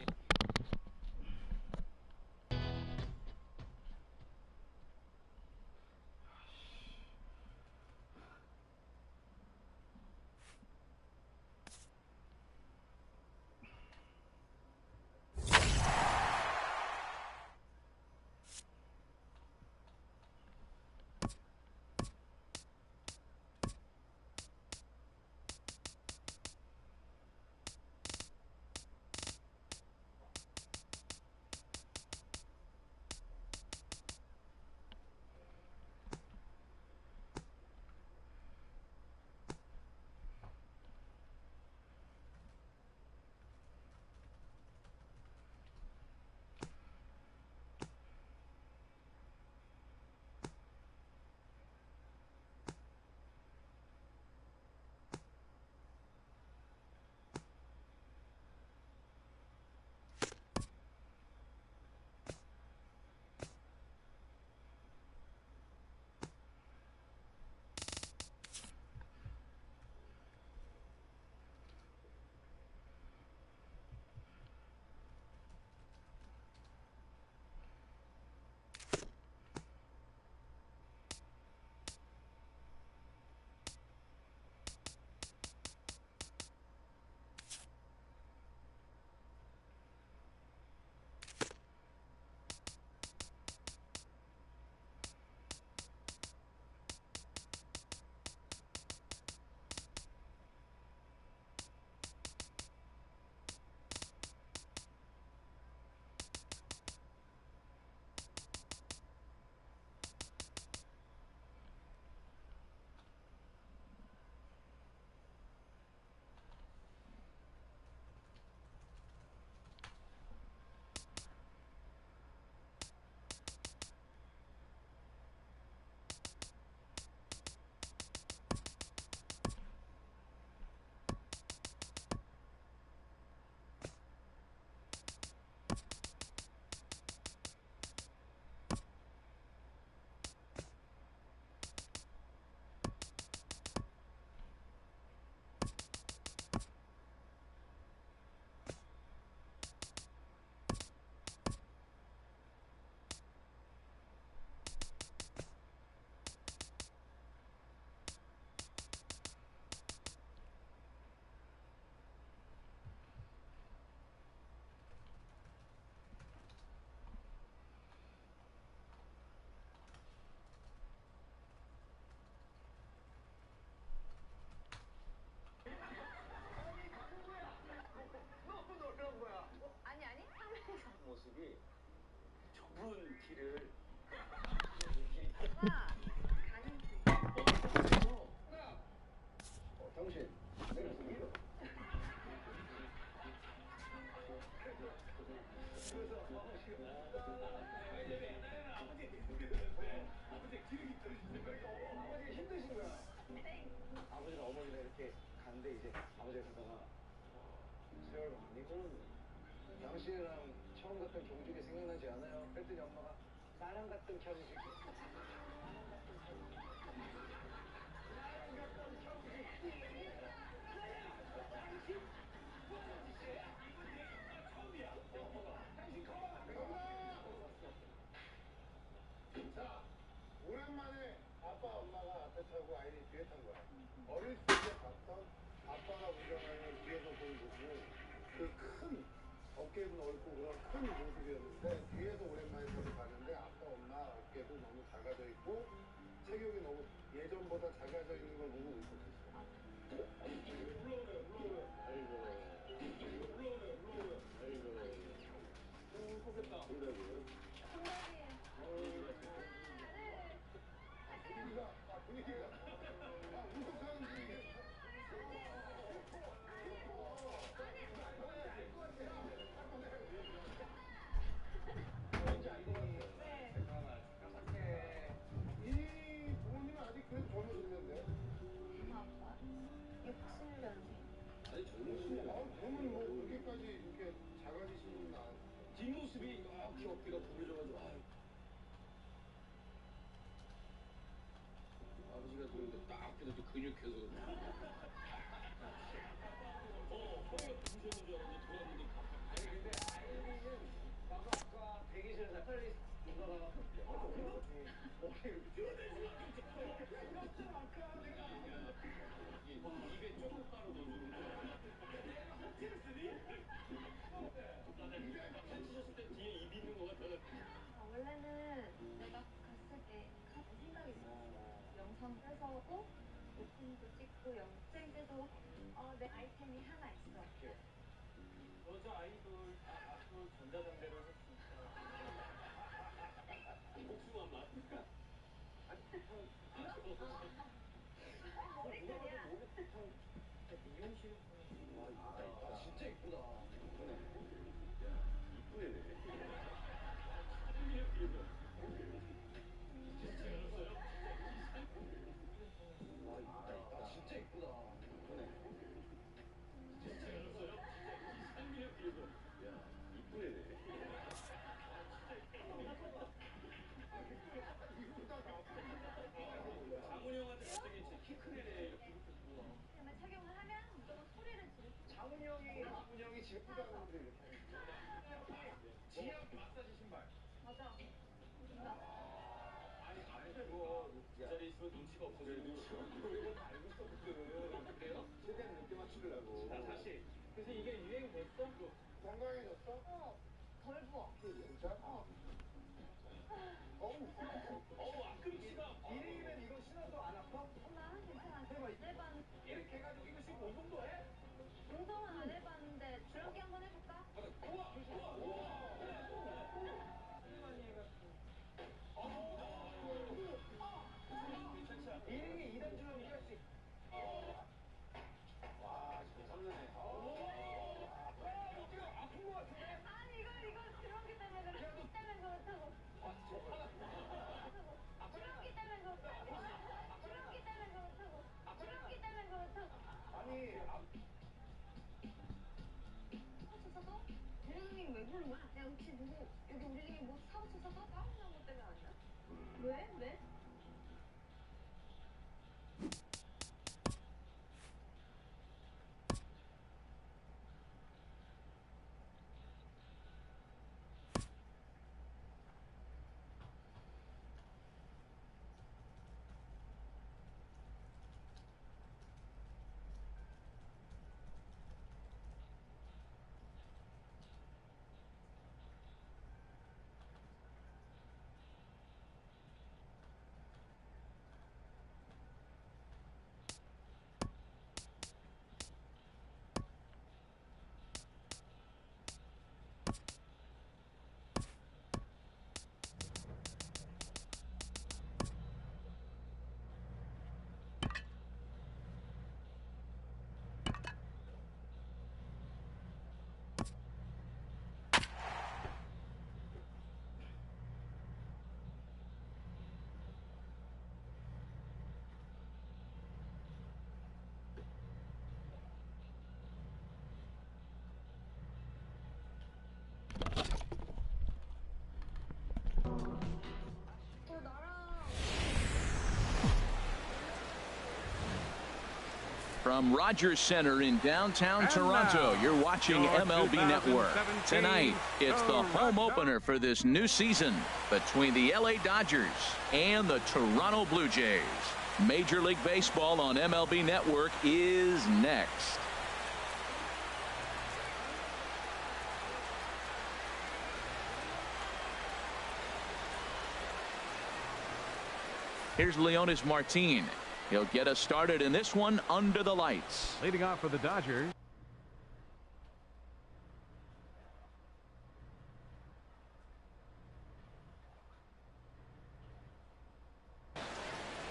당신이랑 처음 갔던 경주가 생각나지 않아요? 그랬더니 엄마가 나랑 갔던 경주. 자, 오랜만에 아빠 엄마가 앞에 타고 아이들이 뒤에 탄 거야. 어릴 때 봤던 아빠가 운전하는 뒤에서 본 거고 그 큰 어깨도 넓고 그런 큰 모습이었는데 뒤에서 오랜만에 저를 봤는데 아빠 엄마 어깨도 너무 작아져 있고 체격이 너무 예전보다 작아져 있는 걸 보고 울컥했어요. 올라오네요. 아이고. 울컥했다. 분위기가 울컥하는 분위기. 이 부모님은 아직 그래도 젊으시는데? 아빠 67년생. 아니 젊으시네요. 그러면 뭐 그렇게까지 이렇게 작아지시는 안. 뒷모습이 이렇게 어깨가 구부러져가지고 아버지가 그런데 딱 그래도 근육해서 허리가 부으셨는 줄 알았는데 돌았는데 아니 근데 아이는 아까 대기실에서 빨리 누나가 입에 조금 따로 넣어주는 거야. 쳤을 때 뒤에 입이 있는 것 같아. 원래는 내가 갔을 때 가는 생각이 있었어. 영상 뺏어오고 오픈도 찍고 영상 때도 내 아이템이 하나 있어. 여자 아이돌 앞으로 전자담배를 했으니까 복숭아 맛. 머리카락이야. 미용실 진짜 이쁘다. 이쁘네. 진짜 이쁘다. 이쁘네. 장훈이 형한테 갑자기 키 큰 애래 이렇게 그러면 착용을 하면 무조건 소리를 지르고. 장훈이 형이 예쁘다고 그러는데 이렇게. 지압 마사지 신발. 맞아. 아니 그거 그 자리에 있으면 눈치가 없어져. 눈치가 이거 다 알고 있었거든. 그래요? 최대한 늦게 맞추려고. 자 다시 그래서 이게 유행됐어? 건강해졌어? 덜 부어. 진짜? 안 끊기다. 일이면 이거 신어도 안 아파? 나는 괜찮아. 안 이렇게 해가지고 이거 신고 운동도 해? 운동은 안 해봤는데 줄넘기 한번 해볼까? 일이 2단 줄넘기 할 수 있어. 와, 진짜 참네. 어디가 아픈 거 같은데? 아니 이거 줄넘기 때문에 그래. 줄넘기 때문에 그렇다고. 줄넘기 때문에 그렇다고. 줄넘기 때문에 그렇다고. 줄넘기 때문에 그렇다고. 아니, 사고쳤어도? 대리님 왜 부른 거야? 야 혹시 누구 여기 우리 집에 뭐 사고쳤어도? 싸우는 것 때문에 아니야? 왜? 왜? From Rogers Center in downtown And Toronto, now, you're watching your MLB Network. 2017 Tonight, it's the home Toronto- opener for this new season between the LA Dodgers and the Toronto Blue Jays. Major League Baseball on MLB Network is next. Here's Leonys Martin. He'll get us started in this one under the lights. Leading off for the Dodgers,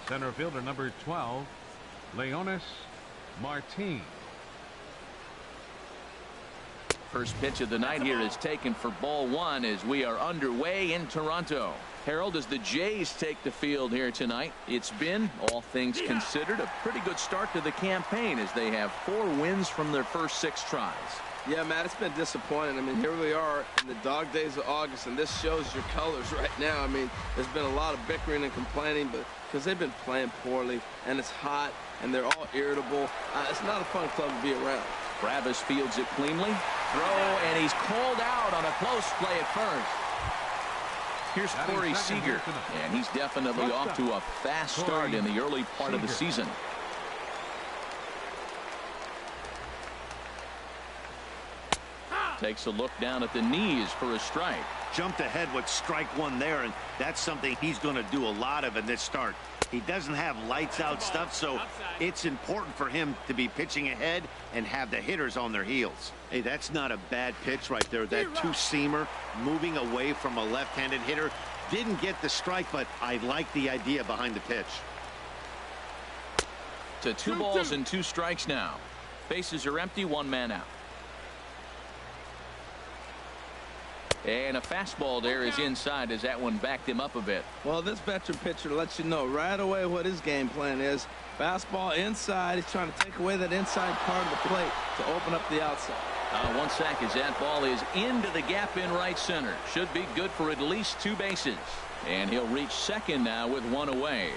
center fielder number 12, Leonys Martin. First pitch of the night here is taken for ball one as we are underway in Toronto. Harold, as the Jays take the field here tonight, it's been, all things considered, a pretty good start to the campaign as they have 4 wins from their first 6 tries. Yeah, Matt, it's been disappointing. I mean, here we are in the dog days of August, and this shows your colors right now. I mean, there's been a lot of bickering and complaining, but because they've been playing poorly, and it's hot, and they're all irritable. It's not a fun club to be around. Travis fields it cleanly. Throw, and he's called out on a close play at first. Here's Corey Seager, and he's definitely off to a fast start in the early part of the season. Takes a look down at the knees for a strike. Jumped ahead with strike one there, and that's something he's going to do a lot of in this start. He doesn't have lights out stuff, so it's important for him to be pitching ahead and have the hitters on their heels. Hey, that's not a bad pitch right there. That two-seamer moving away from a left-handed hitter. Didn't get the strike, but I like the idea behind the pitch. To 2 balls and 2 strikes now. Bases are empty, 1 man out. And a fastball there is inside as that one backed him up a bit. Well, this veteran pitcher lets you know right away what his game plan is. Fastball inside. He's trying to take away that inside part of the plate to open up the outside. 1 sack as that ball is into the gap in right center. Should be good for at least 2 bases. And he'll reach second now with 1 away.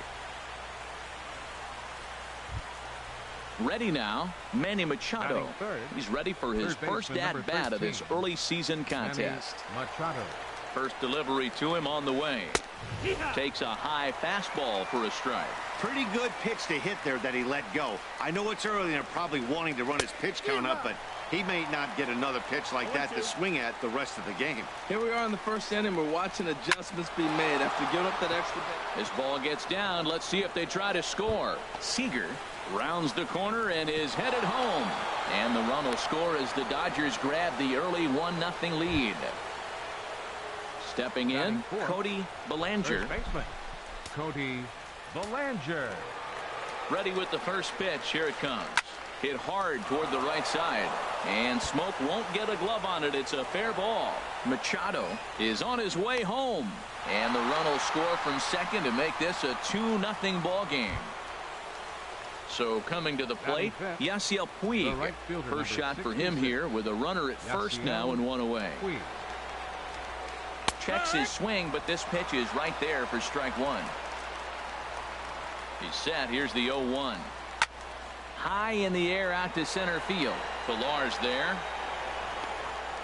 Ready now, Manny Machado. He's ready for his first at-bat of this early season contest. Machado. First delivery to him on the way. Takes a high fastball for a strike. Pretty good pitch to hit there that he let go. I know it's early and they're probably wanting to run his pitch count up, but he may not get another pitch like that to swing at the rest of the game. Here we are in the first inning. We're watching adjustments be made after giving up that extra base. This ball gets down. Let's see if they try to score. Seager rounds the corner and is headed home. And the run will score as the Dodgers grab the early 1-0 lead. Stepping in, Cody Bellinger. Cody Bellinger. Ready with the first pitch. Here it comes. Hit hard toward the right side. And Smoke won't get a glove on it. It's a fair ball. Machado is on his way home. And the run will score from second to make this a 2-0 ball game. So coming to the plate, Yasiel Puig. First shot for him here with a runner at first now and 1 away. Checks his swing, but this pitch is right there for strike 1. He's set. Here's the 0-1. High in the air out to center field. Pilar's there.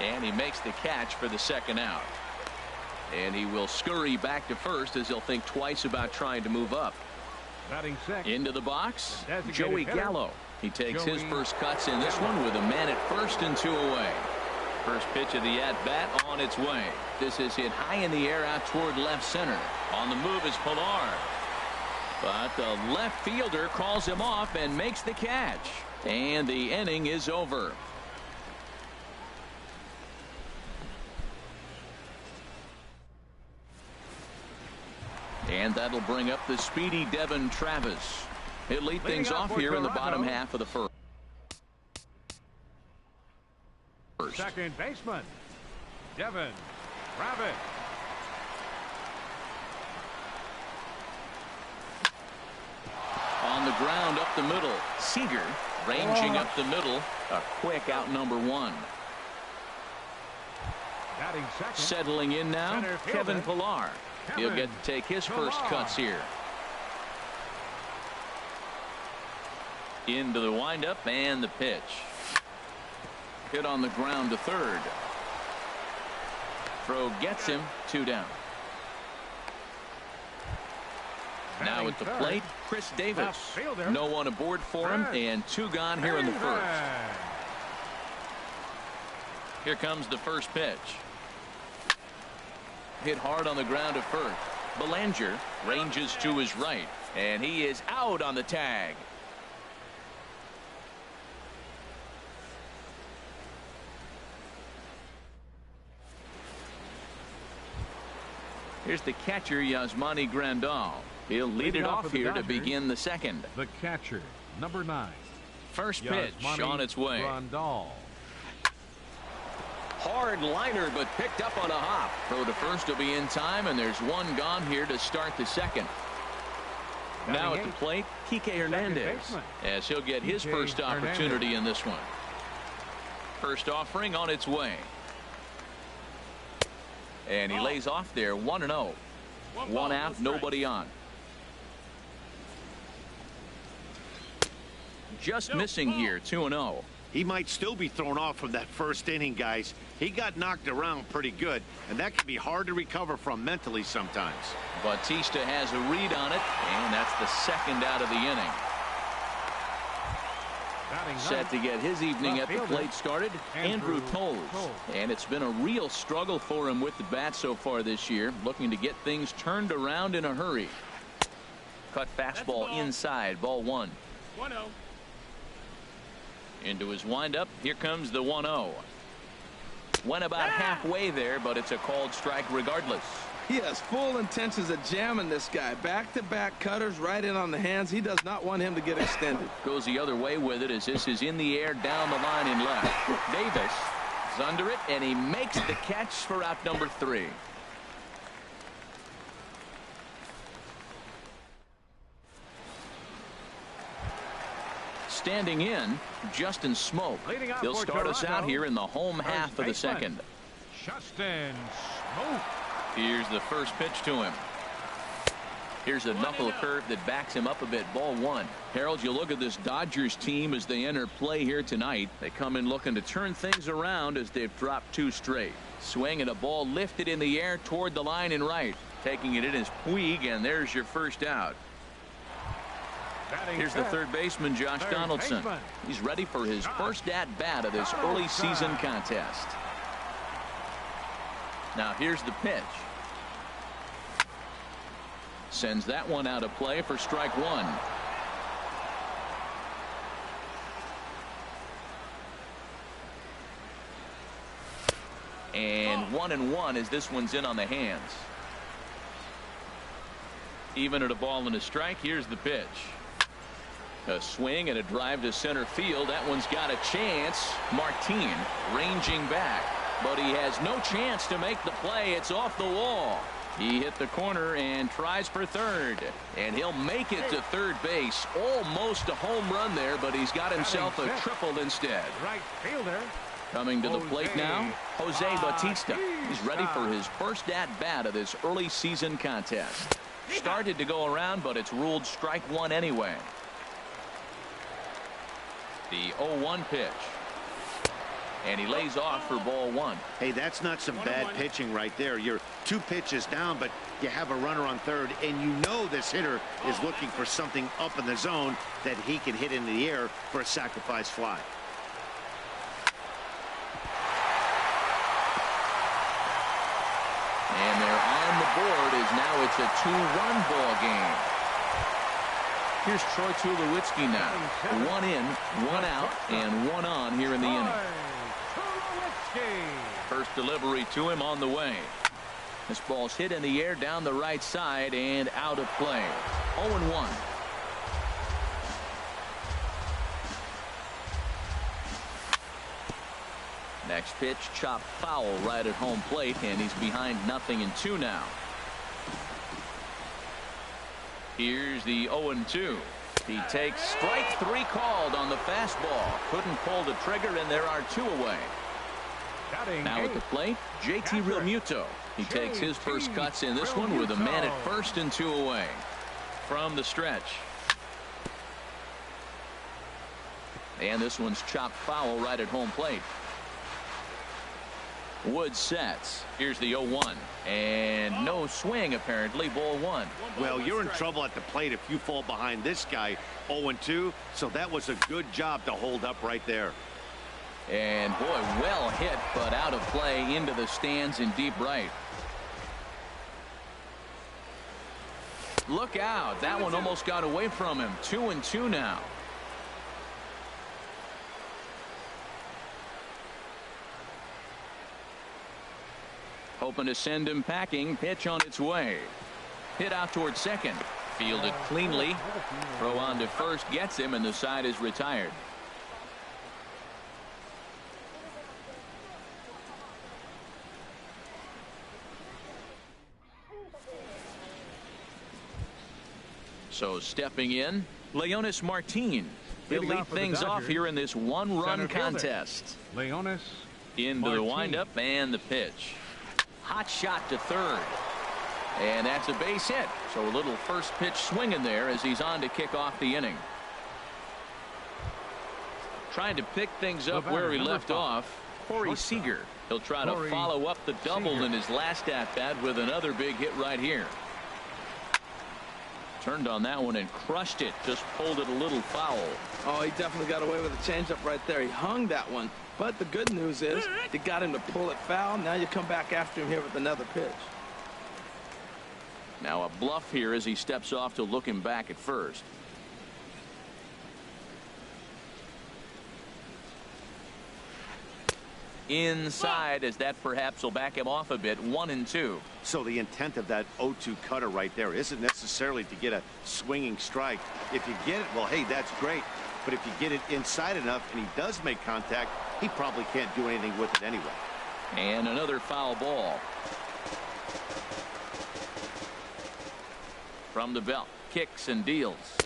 And he makes the catch for the second out. And he will scurry back to first as he'll think twice about trying to move up. Into the box, Joey Gallo. He takes his first cuts in this one with a man at first and 2 away. First pitch of the at-bat on its way. This is hit high in the air out toward left center. On the move is Pilar. But the left fielder calls him off and makes the catch. And the inning is over. And that'll bring up the speedy Devin Travis. He'll lead things off here in the bottom half of the first. Second baseman, Devin Travis. On the ground up the middle. Seager ranging up the middle. A quick out number 1. Settling in now, Kevin Pilar. He'll get to take his first cuts here. Into the windup and the pitch. Hit on the ground to third. Throw gets him. 2 down. Now at the plate, Chris Davis. No one aboard for him, and 2 gone here in the first. Here comes the first pitch. Hit hard on the ground at first. Belanger ranges to his right, and he is out on the tag. Here's the catcher, Yasmani Grandal. He'll lead it off here to begin the second. The catcher, number 9. First pitch Yasmani on its way. Grandal. Hard liner, but picked up on a hop. Throw to first will be in time, and there's one gone here to start the second. Now at the plate, Kike Hernandez, as he'll get his first opportunity in this one. First offering on its way. And he lays off there, 1-0. One out, nobody on. Just missing here, 2-0. He might still be thrown off from that first inning, guys. He got knocked around pretty good, and that can be hard to recover from mentally sometimes. Bautista has a read on it, and that's the second out of the inning. Set to get his evening at the plate started, Andrew Toles. And it's been a real struggle for him with the bat so far this year, looking to get things turned around in a hurry. Cut fastball inside, ball 1. 1-0. Into his windup, here comes the 1-0. Went about halfway there, but it's a called strike regardless. He has full intentions of jamming this guy. Back-to-back cutters right in on the hands. He does not want him to get extended. Goes the other way with it as this is in the air down the line in left. Davis is under it, and he makes the catch for out number 3. Standing in, Justin Smoke. He'll start us out here in the home half of the second. Justin Smoke. Here's the first pitch to him. Here's a knuckle curve that backs him up a bit. Ball 1. Harold, you look at this Dodgers team as they enter play here tonight. They come in looking to turn things around as they've dropped 2 straight. Swing and a ball lifted in the air toward the line and right. Taking it in is Puig, and there's your first out. Here's the third baseman, Josh Donaldson. He's ready for his first at-bat of this early season contest. Now here's the pitch. Sends that one out of play for strike 1. And 1-1 as this one's in on the hands. Even at a ball and a strike, here's the pitch. A swing and a drive to center field. That one's got a chance. Martin ranging back, but he has no chance to make the play. It's off the wall. He hit the corner and tries for third, and he'll make it to third base. Almost a home run there, but he's got himself a triple instead. Right fielder. Coming to the plate now, Jose Bautista. He's ready for his first at-bat of this early season contest. Started to go around, but it's ruled strike 1 anyway. The 0-1 pitch. And he lays off for ball 1. Hey, that's not some bad pitching right there. You're 2 pitches down, but you have a runner on third, and you know this hitter is looking for something up in the zone that he can hit into the air for a sacrifice fly. And they're on the board as now it's a 2-1 ball game. Here's Troy Tulowitzki now. 1 in, 1 out, and 1 on here in the inning. First delivery to him on the way. This ball's hit in the air down the right side and out of play. 0-1. Next pitch, chopped foul right at home plate, and he's behind 0-2 now. Here's the 0-2. He takes strike 3 called on the fastball. Couldn't pull the trigger, and there are 2 away. Now at the plate, JT Realmuto. He takes his first cuts in this one with a man at first and 2 away. From the stretch. And this one's chopped foul right at home plate. Wood sets. Here's the 0-1. And no swing, apparently. Ball 1. Well, you're in trouble at the plate if you fall behind this guy 0-2. So that was a good job to hold up right there. And boy, well hit, but out of play into the stands in deep right. Look out. That one almost got away from him. 2-2 now. Hoping to send him packing. Pitch on its way. Hit out towards second. Fielded cleanly. Throw on to first gets him, and the side is retired. So stepping in, Leonys Martin. He'll lead things off here in this one-run contest. Leonys Into the windup and the pitch. Hot shot to third. And that's a base hit. So a little first pitch swing in there as he's on to kick off the inning. Trying to pick things up where he left off. Corey Seager. He'll try to follow up the double in his last at-bat with another big hit right here. Turned on that one and crushed it. Just pulled it a little foul. Oh, he definitely got away with a changeup right there. He hung that one. But the good news is they got him to pull it foul. Now you come back after him here with another pitch. Now a bluff here as he steps off to look him back at first. Inside as that perhaps will back him off a bit. 1-2. So the intent of that 0-2 cutter right there isn't necessarily to get a swinging strike. If you get it, well, hey, that's great. But if you get it inside enough and he does make contact, he probably can't do anything with it anyway. And another foul ball. From the belt, kicks and deals.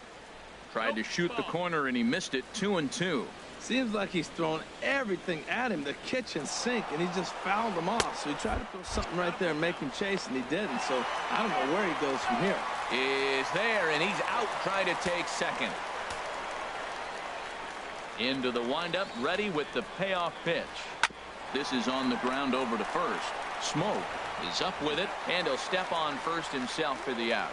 Tried to shoot the corner and he missed it. 2-2. Seems like he's thrown everything at him, the kitchen sink, and he just fouled them off. So he tried to throw something right there and make him chase, and he didn't. So I don't know where he goes from here. Is there, and he's out trying to take second. Into the windup, ready with the payoff pitch. This is on the ground over to first. Smoke is up with it, and he'll step on first himself for the out.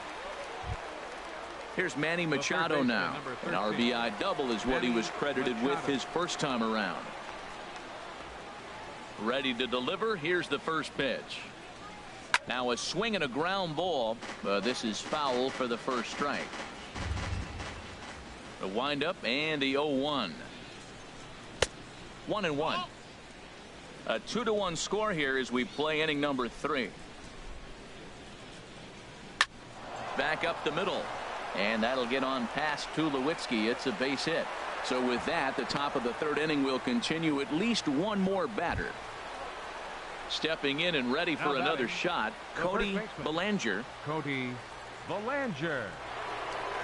Here's Manny Machado now. An RBI double is what he was credited with his first time around. Ready to deliver. Here's the first pitch. Now a swing and a ground ball. This is foul for the first strike. The windup and the 0-1. 1-1. A 2-1 score here as we play inning number 3. Back up the middle. And that'll get on past Tulowitzki. It's a base hit. So with that, the top of the third inning will continue. At least one more batter. Stepping in and ready for another shot, Cody Bellinger. Cody Bellinger.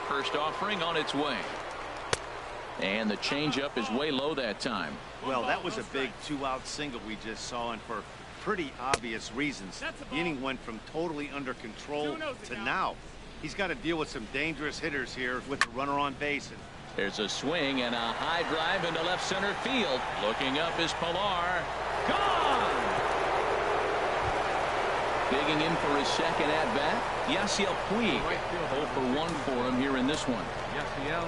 First offering on its way. And the changeup is way low that time. Well, that was a big 2-out single we just saw, and for pretty obvious reasons. The inning went from totally under control to now. He's got to deal with some dangerous hitters here with the runner on base. There's a swing and a high drive into left center field. Looking up is Pilar. Gone! Digging in for his second at-bat, Yasiel Puig. 0 for 1 for him here in this one. Yasiel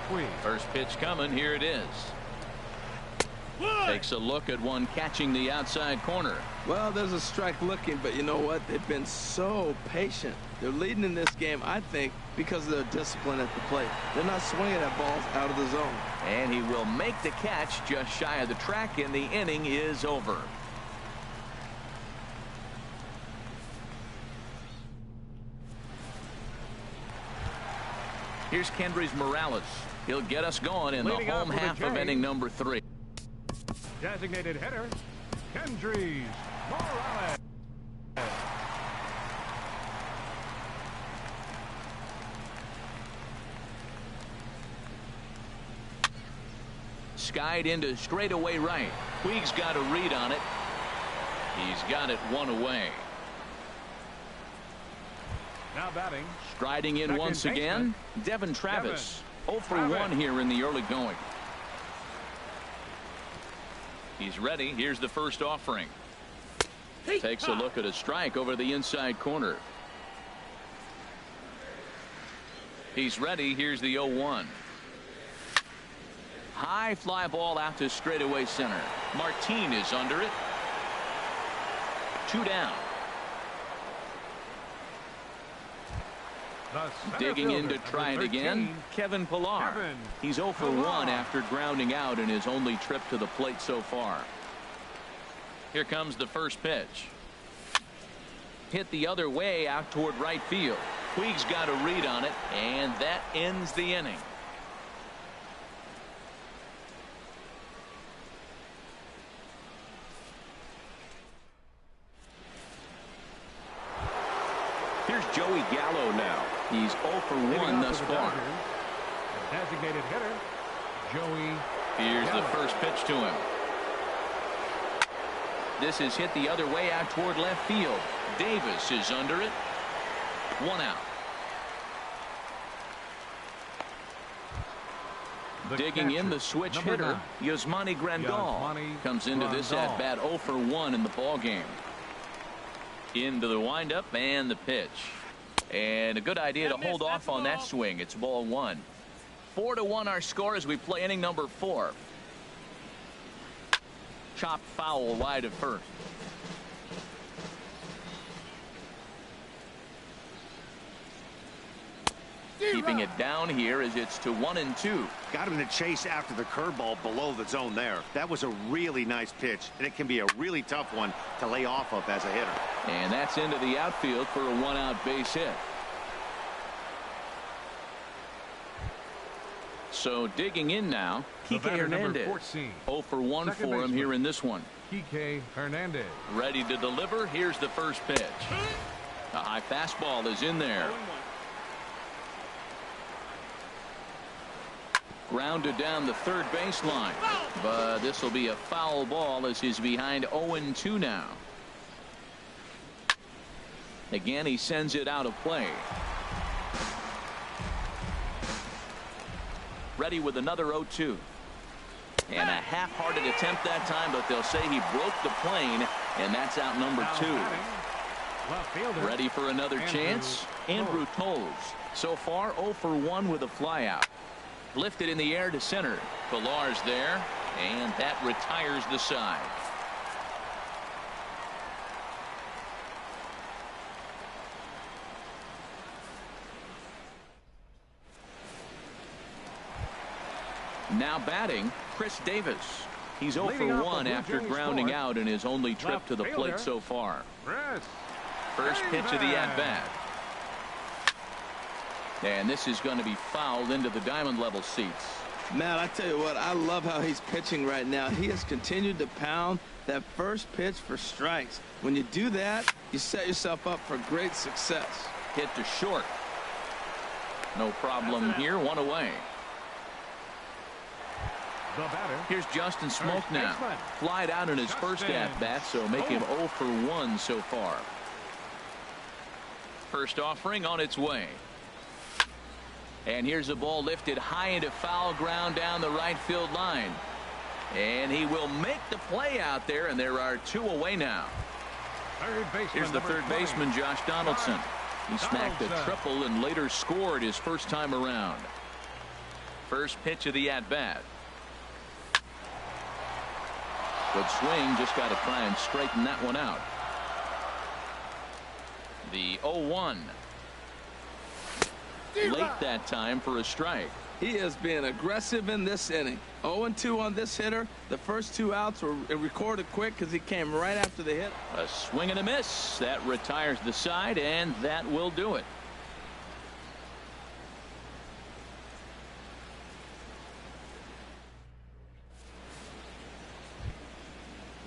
Puig. First pitch coming. Here it is. Takes a look at one catching the outside corner. Well, there's a strike looking, but you know what? They've been so patient. They're leading in this game, I think, because of their discipline at the plate. They're not swinging at balls out of the zone. And he will make the catch just shy of the track, and the inning is over. Here's Kendrys Morales. He'll get us going in the home half of inning number 3. Designated hitter, Kendrys Morales. Skied into straightaway right. Puig's got a read on it. He's got it one away. Now batting. Striding in once again, Devin Travis. 0 for 1 here in the early going. He's ready. Here's the first offering. Takes a look at a strike over the inside corner. He's ready. Here's the 0-1. High fly ball out to straightaway center. Martin is under it. 2 down. Digging in to try it again, Kevin Pillar. He's 0 for 1 after grounding out in his only trip to the plate so far. Here comes the first pitch. Hit the other way out toward right field. Puig's got a read on it, and that ends the inning. Here's Joey Gallo now. He's 0 for 1 thus far. The designated hitter, Joey Here's Gallo. the first pitch to him. This is hit the other way out toward left field. Davis is under it. 1 out. Digging in the switch hitter, Yasmani Grandal comes into this at bat 0 for 1 in the ball game. Into the windup and the pitch. And a good idea to hold off on that swing. It's ball 1. 4-1 our score as we play inning number 4. Chopped foul wide of first. Keeping it down here as it's to 1-2. Got him to chase after the curveball below the zone there. That was a really nice pitch, and it can be a really tough one to lay off of as a hitter. And that's into the outfield for a 1-out base hit. So digging in now, Kike Hernandez. 0 for 1 for him here in this one. Kike Hernandez. Ready to deliver. Here's the first pitch. A high fastball is in there. Grounded down the third baseline. But this will be a foul ball as he's behind 0-2 now. Again, he sends it out of play. Ready with another 0-2. And a half-hearted attempt that time, but they'll say he broke the plane, and that's out number 2. Ready for another chance? Andrew Toles. So far, 0 for 1 with a flyout. Lifted in the air to center. Pillar's there, and that retires the side. Now batting, Chris Davis. He's 0 for 1 after grounding out in his only trip to the plate so far. First pitch of the at-bat. And this is going to be fouled into the diamond level seats. Matt, I tell you what, I love how he's pitching right now. He has continued to pound that first pitch for strikes. When you do that, you set yourself up for great success. Hit to short. No problem here. 1 away. Here's Justin Smoke now. Flied out in his first at-bat, so make him 0 for 1 so far. First offering on its way. And here's a ball lifted high into foul ground down the right field line. And he will make the play out there, and there are 2 away now. Here's the third baseman, Josh Donaldson. He snagged a triple and later scored his first time around. First pitch of the at-bat. Good swing, just got to try and straighten that one out. The 0-1. Late that time for a strike. He has been aggressive in this inning. 0-2 on this hitter. The first 2 outs were recorded quick because he came right after the hit. A swing and a miss. That retires the side, and that will do it.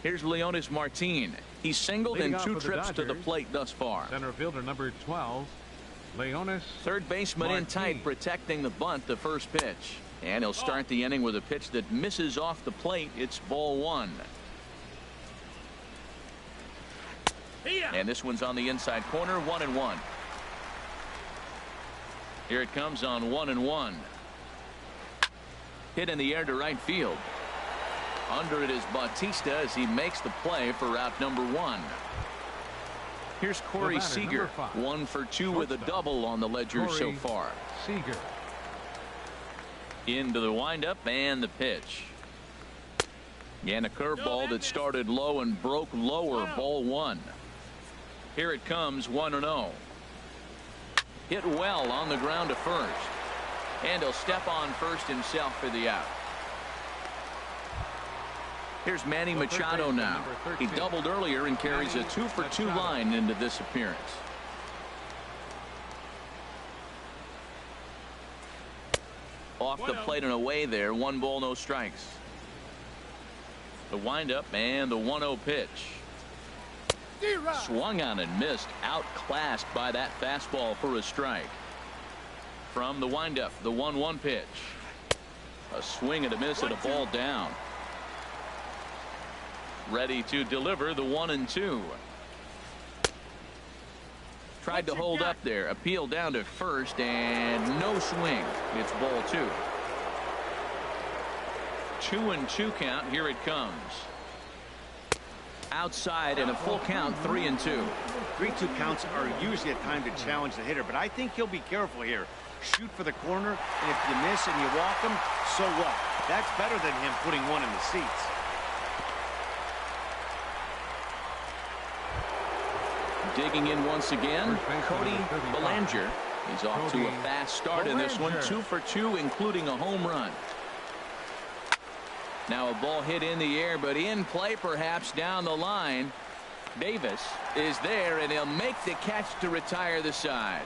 Here's Leonys Martin. He's singled in 2 trips to the plate thus far. Center fielder number 12, Leonys. Third baseman in tight, protecting the bunt, the first pitch. And he'll start the inning with a pitch that misses off the plate. It's ball 1. And this one's on the inside corner, 1-1. Here it comes on 1-1. Hit in the air to right field. Under it is Bautista as he makes the play for out number 1. Here's Corey Seager, 1 for 2 with a double on the ledger so far. Seager. Into the windup and the pitch. And a curveball that started low and broke lower, ball 1. Here it comes, 1-0. Hit well on the ground to first. And he'll step on first himself for the out. Here's Manny Machado now. He doubled earlier and carries a 2-for-2 line into this appearance. Off the plate and away there. 1 ball, no strikes. The windup and the 1-0 pitch. Swung on and missed. Outclassed by that fastball for a strike. From the windup, the 1-1 pitch. A swing and a miss and a ball down. Ready to deliver the 1-2. Tried to hold up there. Appeal down to first and no swing. It's ball 2. 2-2 count. Here it comes. Outside and a full count. 3-2. 3-2 counts are usually a time to challenge the hitter, but I think he'll be careful here. Shoot for the corner, and if you miss and you walk him, so what? That's better than him putting one in the seats. Digging in once again, Cody Bellinger. He's off to a fast start in this one. 2 for 2, including a home run. Now a ball hit in the air, but in play perhaps down the line. Davis is there, and he'll make the catch to retire the side.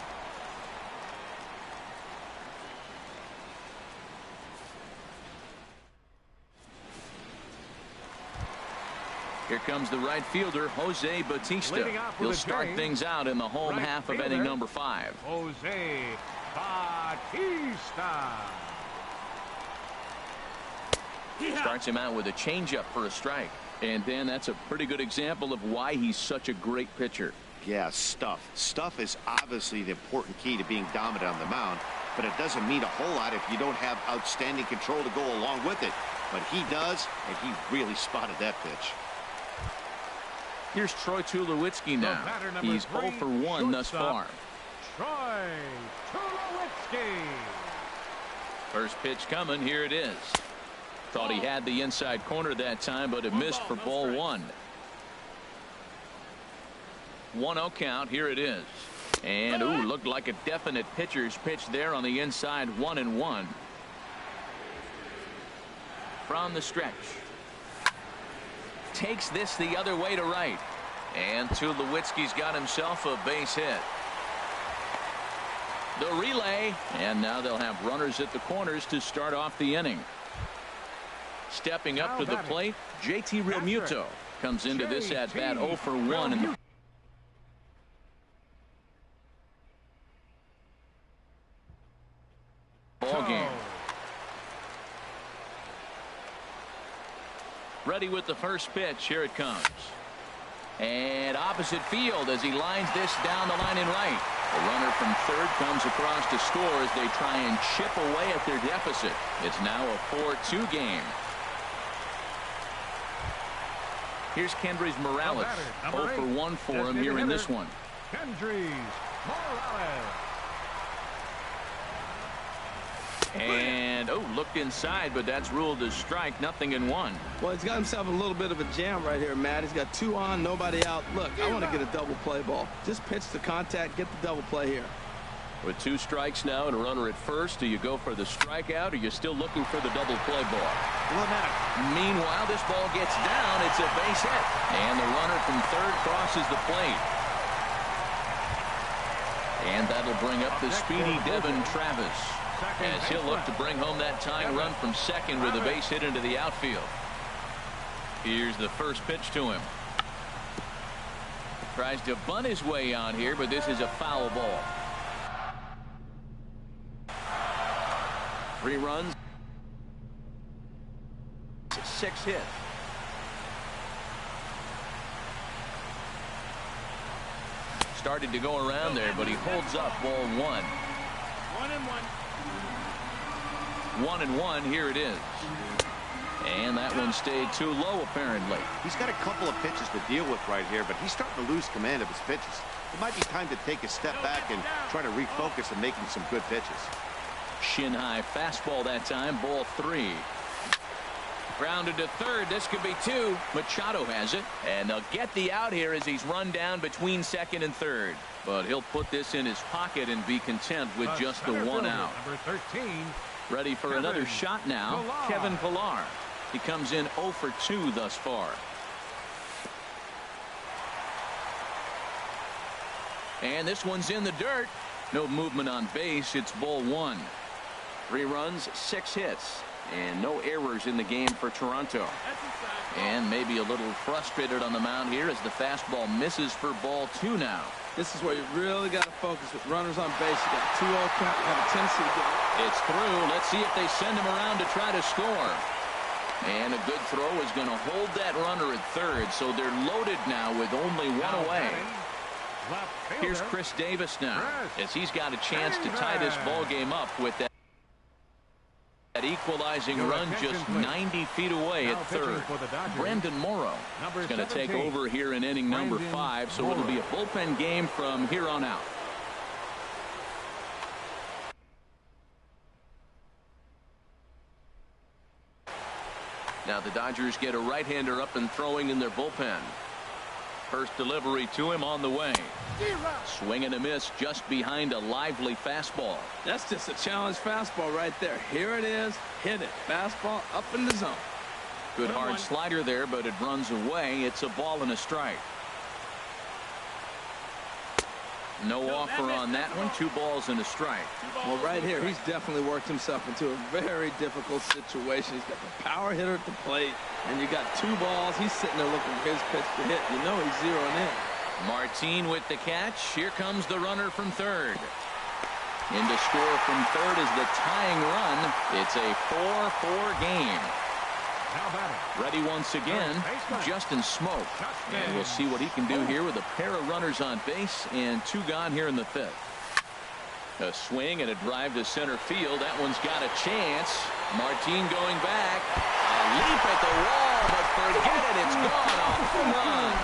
Here comes the right fielder, Jose Bautista. He'll start things out in the home half of inning number 5. Jose Bautista. Starts him out with a changeup for a strike. And Dan, that's a pretty good example of why he's such a great pitcher. Yeah, stuff. Stuff is obviously the important key to being dominant on the mound, but it doesn't mean a whole lot if you don't have outstanding control to go along with it. But he does, and he really spotted that pitch. Here's Troy Tulowitzki now. He's 0 for 1 thus far. Troy Tulowitzki. First pitch coming. Here it is. Thought he had the inside corner that time, but it missed for ball 1. 1-0 count. Here it is. And ooh, looked like a definite pitcher's pitch there on the inside. 1-1. From the stretch. Takes this the other way to right. And Tulowitzki's got himself a base hit. The relay. And now they'll have runners at the corners to start off the inning. Stepping up to the plate, JT Realmuto comes into this at bat 0 for 1 in the ball game. Ready with the first pitch. Here it comes. And opposite field as he lines this down the line in right. The runner from third comes across to score as they try and chip away at their deficit. It's now a 4-2 game. Here's Kendrys Morales. 0 for 1 for him here in this one. Kendrys Morales. And looked inside, but that's ruled a strike. 0-1. Well, he's got himself a little bit of a jam right here, Matt. He's got 2 on, nobody out. Look, I want to get a double play ball. Just pitch the contact, get the double play here. With 2 strikes now and a runner at first, do you go for the strikeout, or you're still looking for the double play ball? Meanwhile, this ball gets down. It's a base hit. And the runner from third crosses the plate. And that'll bring up the speedy Devin Travis, as he'll look to bring home that tying run from second with a base hit into the outfield. Here's the first pitch to him. Tries to bunt his way on here, but this is a foul ball. 3 runs, 6 hits. Started to go around there, but he holds up ball 1. 1-1. Here it is. And that one stayed too low, apparently. He's got a couple of pitches to deal with right here, but he's starting to lose command of his pitches. It might be time to take a step back and try to refocus on making some good pitches. Shin high fastball that time, ball 3. Grounded to third. This could be two. Machado has it. And they'll get the out here as he's run down between second and third. But he'll put this in his pocket and be content with just the one out. Number 13. Ready for another shot now. Pillar. Kevin Pillar. He comes in 0 for 2 thus far. And this one's in the dirt. No movement on base. It's ball 1. 3 runs, 6 hits, and no errors in the game for Toronto. And maybe a little frustrated on the mound here as the fastball misses for ball 2 now. This is where you really got to focus with runners on base. You got 2-0 count. You have a tendency to get. It's through. Let's see if they send him around to try to score. And a good throw is going to hold that runner at third, so they're loaded now with only one away. Here's Chris Davis now, as he's got a chance to tie this ball game up with that equalizing run just 90 feet away at third. Brandon Morrow is going to take over here in inning number 5, so it'll be a bullpen game from here on out. Now the Dodgers get a right-hander up and throwing in their bullpen. First delivery to him on the way. Swing and a miss just behind a lively fastball. That's just a challenge fastball right there. Here it is. Hit it. Fastball up in the zone. Good hard slider there, but it runs away. It's a ball and a strike. No offer on that one. 2 balls and a strike. Well, right here, he's definitely worked himself into a very difficult situation. He's got the power hitter at the plate, and you got 2 balls. He's sitting there looking for his pitch to hit. You know he's zeroing in. Martin with the catch. Here comes the runner from third. In to score from third is the tying run. It's a 4-4 game. Ready once again, Justin Smoak. And we'll see what he can do here with a pair of runners on base and 2 gone here in the 5th. A swing and a drive to center field. That one's got a chance. Martin going back. A leap at the wall, but forget it. It's gone. A home run.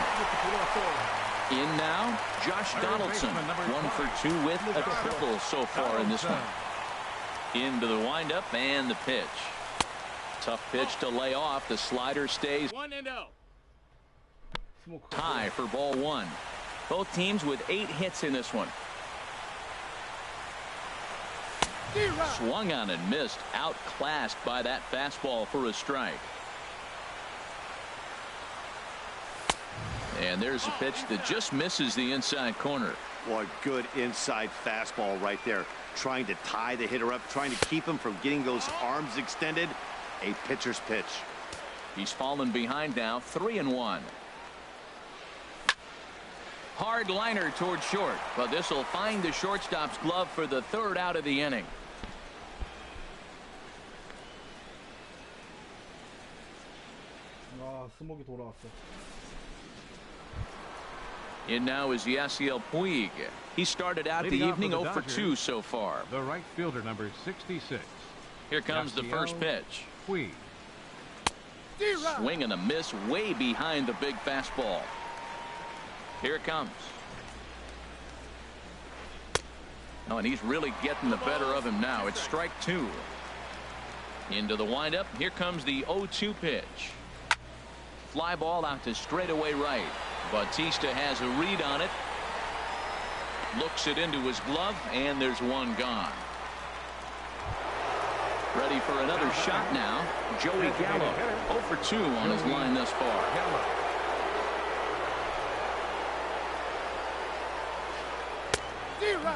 In now, Josh Donaldson. 1 for 2 with a triple so far in this one. Into the windup and the pitch. Tough pitch to lay off. The slider stays. 1-0. Tie for ball 1. Both teams with 8 hits in this one. Swung on and missed. Outclassed by that fastball for a strike. And there's a pitch that just misses the inside corner. Boy, good inside fastball right there. Trying to tie the hitter up, trying to keep him from getting those arms extended. A pitcher's pitch. He's fallen behind now, 3-1. Hard liner toward short, but this will find the shortstop's glove for the 3rd out of the inning. In now is Yasiel Puig. He started out the evening 0 for 2 so far. The right fielder, number 66. Here comes the first pitch. Puig. Swing and a miss way behind the big fastball. Here it comes. Oh, and he's really getting the better of him now. It's strike 2. Into the windup. Here comes the 0-2 pitch. Fly ball out to straightaway right. Bautista has a read on it. Looks it into his glove, and there's one gone. Ready for another shot now. Joey Gallo. 0 for 2 on his line thus far.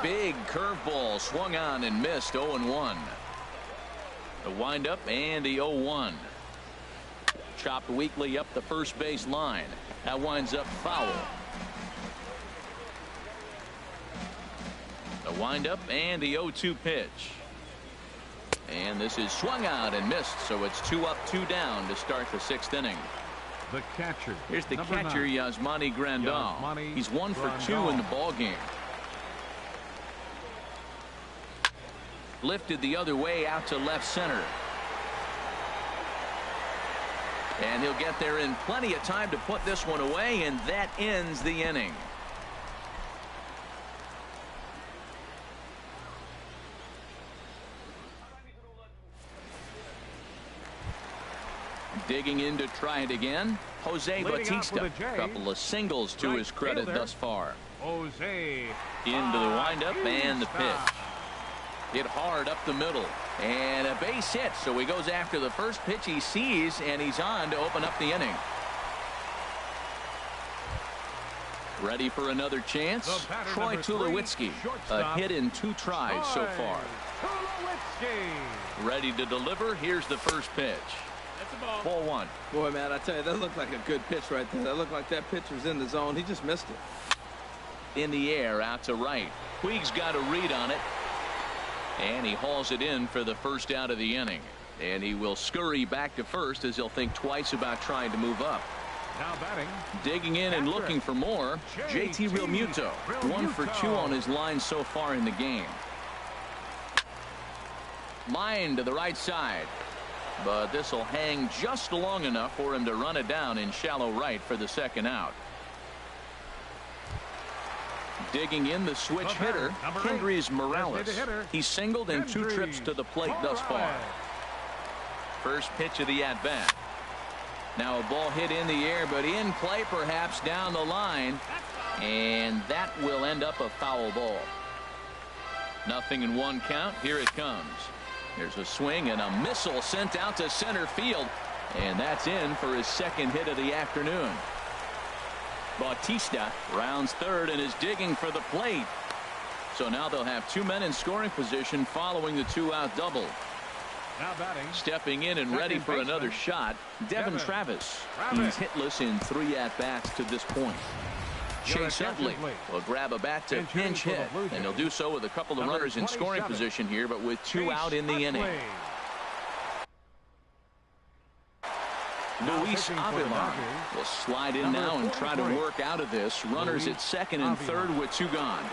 Big curveball swung on and missed. 0-1. The windup and the 0-1. Chopped weakly up the first base line. That winds up foul. The windup and the 0-2 pitch. And this is swung out and missed, so it's 2 up, 2 down to start the 6th inning. The catcher. Here's the number catcher, 9. Yasmani Grandal. Yasmani He's 1 for 2 Grandal. in the ball game. Lifted the other way out to left center. And he'll get there in plenty of time to put this one away, and that ends the inning. Digging in to try it again, Jose Bautista. Couple of singles to his credit thus far. Jose Into the windup and the pitch. Hit hard up the middle. And a base hit. So he goes after the first pitch he sees, and he's on to open up the inning. Ready for another chance. Troy Tulowitzki. A hit in 2 tries so far. Ready to deliver. Here's the first pitch. Ball 1. Boy, man, I tell you, that looked like a good pitch right there. That looked like that pitch was in the zone. He just missed it. In the air, out to right. Puig's got a read on it. And he hauls it in for the first out of the inning. And he will scurry back to first as he'll think twice about trying to move up. Now batting. Digging in and looking for more. JT Realmuto. 1 for 2 on his line so far in the game. Line to the right side. But this will hang just long enough for him to run it down in shallow right for the second out. Digging in the switch hitter, Kendrys Morales. He's singled in 2 trips to the plate thus far. First pitch of the at-bat. Now a ball hit in the air, but in play perhaps down the line. And that will end up a foul ball. 0-1 count. Here it comes. There's a swing and a missile sent out to center field. And that's in for his second hit of the afternoon. Bautista rounds third and is digging for the plate. So now they'll have 2 men in scoring position following the 2-out double. Now batting. Stepping in and ready for another shot, Devin Travis. He's hitless in 3 at-bats to this point. Chase Utley will grab a bat to pinch hit, and he'll do so with a couple of runners in scoring position here, but with 2 out in the inning. Luis Avilan will slide in now and try to work out of this. Runners at second and third with 2 gone.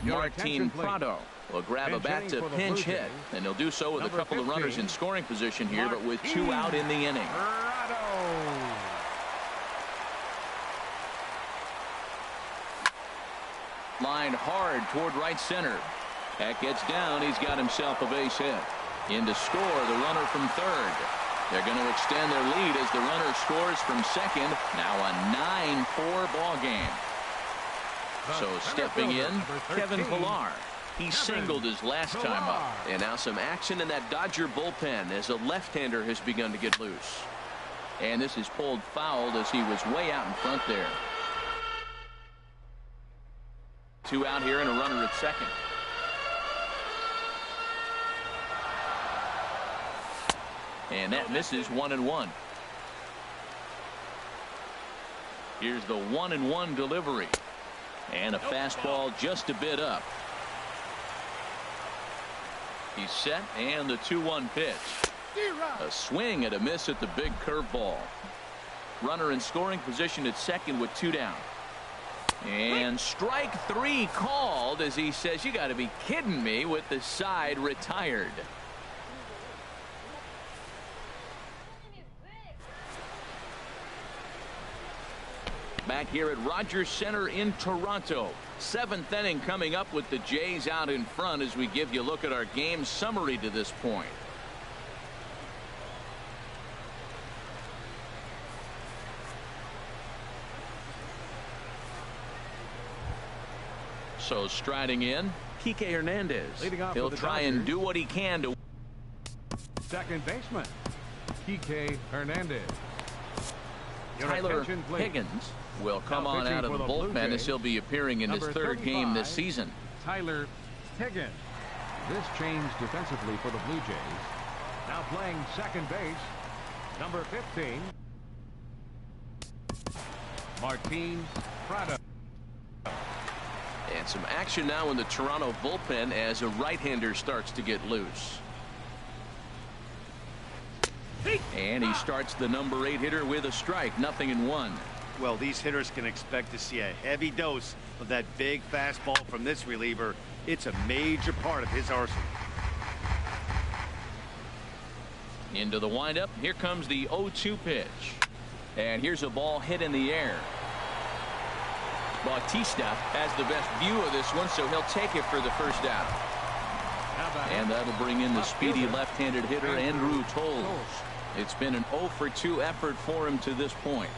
Martin Prado will grab a bat to pinch hit, and he'll do so with a couple of runners in scoring position here, but with 2 out in the inning. Lined hard toward right center. That gets down. He's got himself a base hit. In to score, the runner from third. They're going to extend their lead as the runner scores from second. Now a 9-4 ball game. So stepping in, Kevin Pillar. He singled his last time up. And now some action in that Dodger bullpen as a left-hander has begun to get loose. And this is pulled fouled as he was way out in front there. 2 out here and a runner at second. And that misses 1-1. Here's the 1-1 delivery. And a fastball just a bit up. He's set, and the 2-1 pitch. A swing and a miss at the big curveball. Runner in scoring position at second with 2 down. And strike 3 called as he says, "You got to be kidding me," with the side retired. Back here at Rogers Center in Toronto. 7th inning coming up with the Jays out in front as we give you a look at our game summary to this point. So striding in, Kike Hernandez. He'll try and do what he can to. Second baseman, Kike Hernandez. Tyler Higgins will come on out of the bullpen as he'll be appearing in his 3rd game this season. Tyler Higgins. This change defensively for the Blue Jays. Now playing second base, number 15, Martin Prado. And some action now in the Toronto bullpen as a right-hander starts to get loose. And he starts the number 8 hitter with a strike. 0-1. Well, these hitters can expect to see a heavy dose of that big fastball from this reliever. It's a major part of his arsenal. Into the windup. Here comes the 0-2 pitch. And here's a ball hit in the air. Bautista has the best view of this one, so he'll take it for the first out. And that'll bring in the speedy left-handed hitter Andrew Toles. It's been an 0-for-2 effort for him to this point.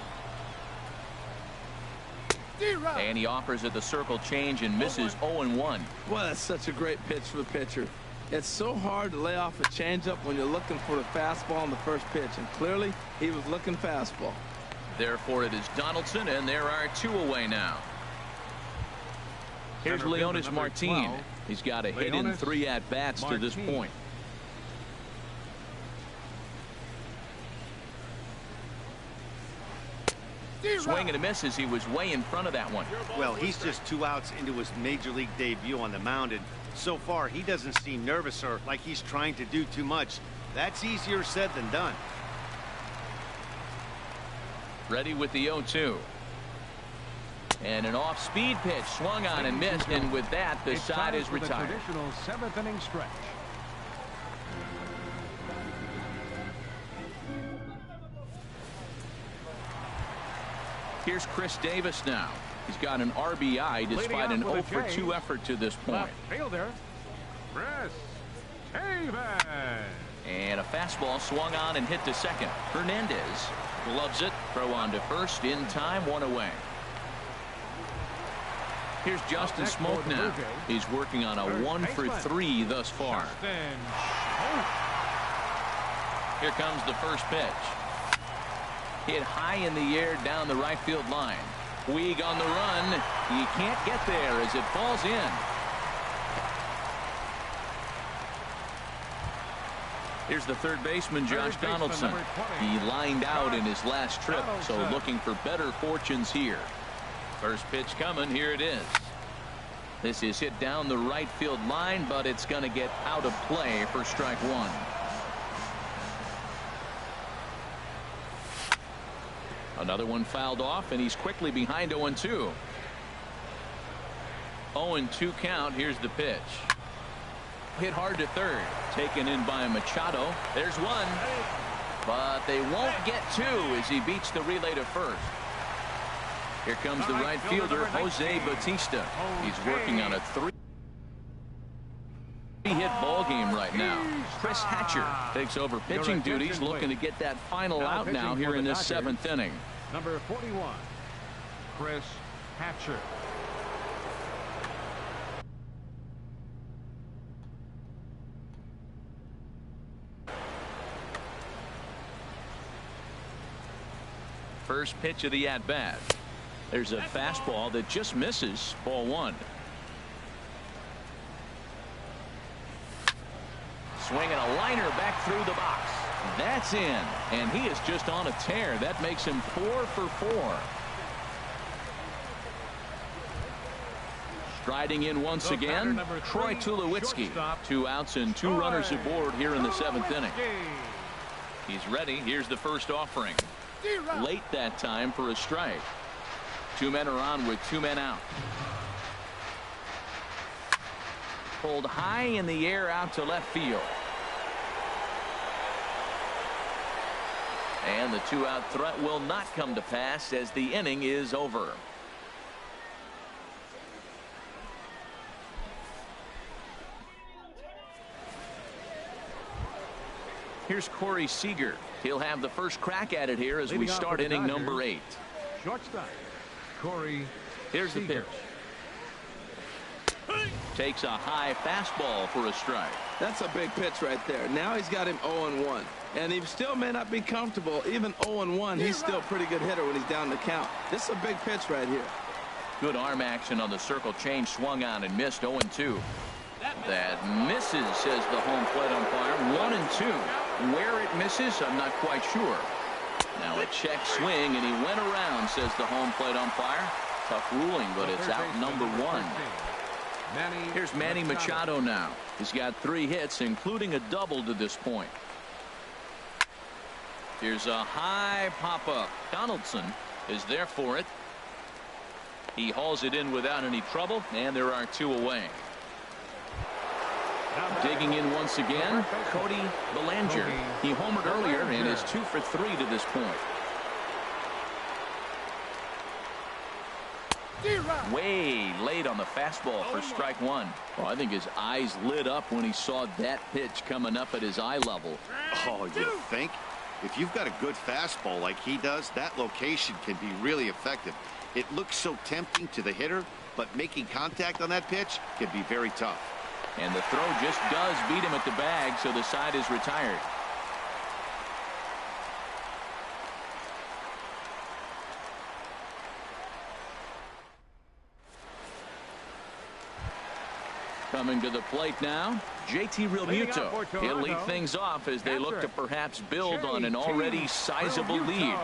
And he offers at the circle change and misses 0-1. Well, that's such a great pitch for the pitcher. It's so hard to lay off a changeup when you're looking for the fastball on the first pitch, and clearly he was looking fastball. Therefore, it is Donaldson, and there are 2 away now. Here's Leonys Martin. He's got a hit in 3 at-bats to this point. Swing and a miss as he was way in front of that one. Well, he's just 2 outs into his major league debut on the mound, and so far he doesn't seem nervous or like he's trying to do too much. That's easier said than done. Ready with the 0-2. And an off-speed pitch swung on and missed, and with that the side is retired. Traditional 7th inning stretch. Here's Chris Davis now. He's got an RBI despite an 0-for-2 effort to this point. Left fielder, Chris Davis. And a fastball swung on and hit to second. Hernandez gloves it. Throw on to first in time. 1 away. Here's Justin Smoak now. He's working on a 1-for-3 thus far. Here comes the first pitch. Hit high in the air down the right field line. Puig on the run. He can't get there as it falls in. Here's the third baseman, Josh Donaldson. He lined out in his last trip, so looking for better fortunes here. First pitch coming. Here it is. This is hit down the right field line, but it's going to get out of play for strike 1. Another one fouled off, and he's quickly behind 0-2. 0-2 count. Here's the pitch. Hit hard to third. Taken in by Machado. There's one. But they won't get 2 as he beats the relay to first. Here comes the right fielder, Jose Bautista. He's working on a 3-hit ball game right now. Chris Hatcher takes over pitching duties, looking to get that final out now here in this 7th inning. Number 41, Chris Hatcher. First pitch of the at-bat. There's a fastball that just misses. Ball 1. Swinging a liner back through the box. That's in, and he is just on a tear. That makes him 4 for 4. Striding in once again, Troy Tulowitzki. 2 outs and 2 runners aboard here in the 7th inning. He's ready. Here's the first offering. Late that time for a strike. 2 men are on with 2 men out. Pulled high in the air out to left field. And the 2-out threat will not come to pass as the inning is over. Here's Corey Seager. He'll have the first crack at it here as we start inning number 8. Shortstop, Corey. Here's the pitch. Takes a high fastball for a strike. That's a big pitch right there. Now he's got him 0-1. And he still may not be comfortable. Even 0-1, he's still a pretty good hitter when he's down the count. This is a big pitch right here. Good arm action on the circle change. Swung on and missed. 0-2. That misses, says the home plate umpire. 1-2. Where it misses, I'm not quite sure. Now a check swing, and he went around, says the home plate umpire. Tough ruling, but it's out number 1. Here's Manny Machado now. He's got 3 hits, including a double to this point. Here's a high pop-up. Donaldson is there for it. He hauls it in without any trouble, and there are 2 away. Digging in once again, Cody Bellinger. He homered earlier and is 2 for 3 to this point. Way late on the fastball for strike one. Well, I think his eyes lit up when he saw that pitch coming up at his eye level. Oh, you think? If you've got a good fastball like he does, that location can be really effective. It looks so tempting to the hitter, but making contact on that pitch can be very tough. And the throw just does beat him at the bag, so the side is retired. Coming to the plate now, JT Realmuto. He'll lead things off as they look to perhaps build on an already sizable lead.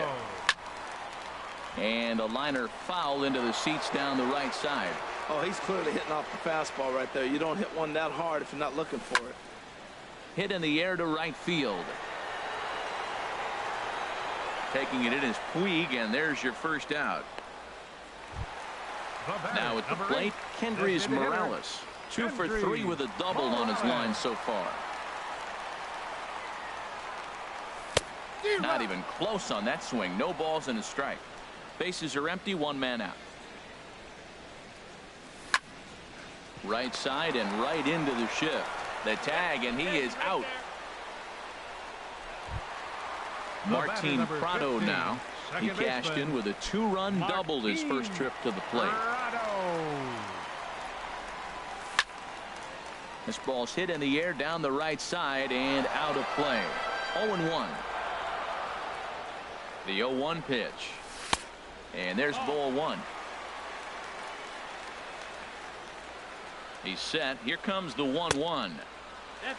And a liner foul into the seats down the right side. Oh, he's clearly hitting off the fastball right there. You don't hit one that hard if you're not looking for it. Hit in the air to right field. Taking it in is Puig, and there's your first out. Now at the plate, Kendrys Morales. 2 for 3 with a double on his line so far. Not even close on that swing. No balls and a strike. Bases are empty, 1 man out. Right side and right into the shift. The tag, and he is out. Martin Prado now. He cashed in with a 2-run double his first trip to the plate. This ball's hit in the air down the right side and out of play. 0-1. The 0-1 pitch. And there's ball 1. He's set. Here comes the 1-1.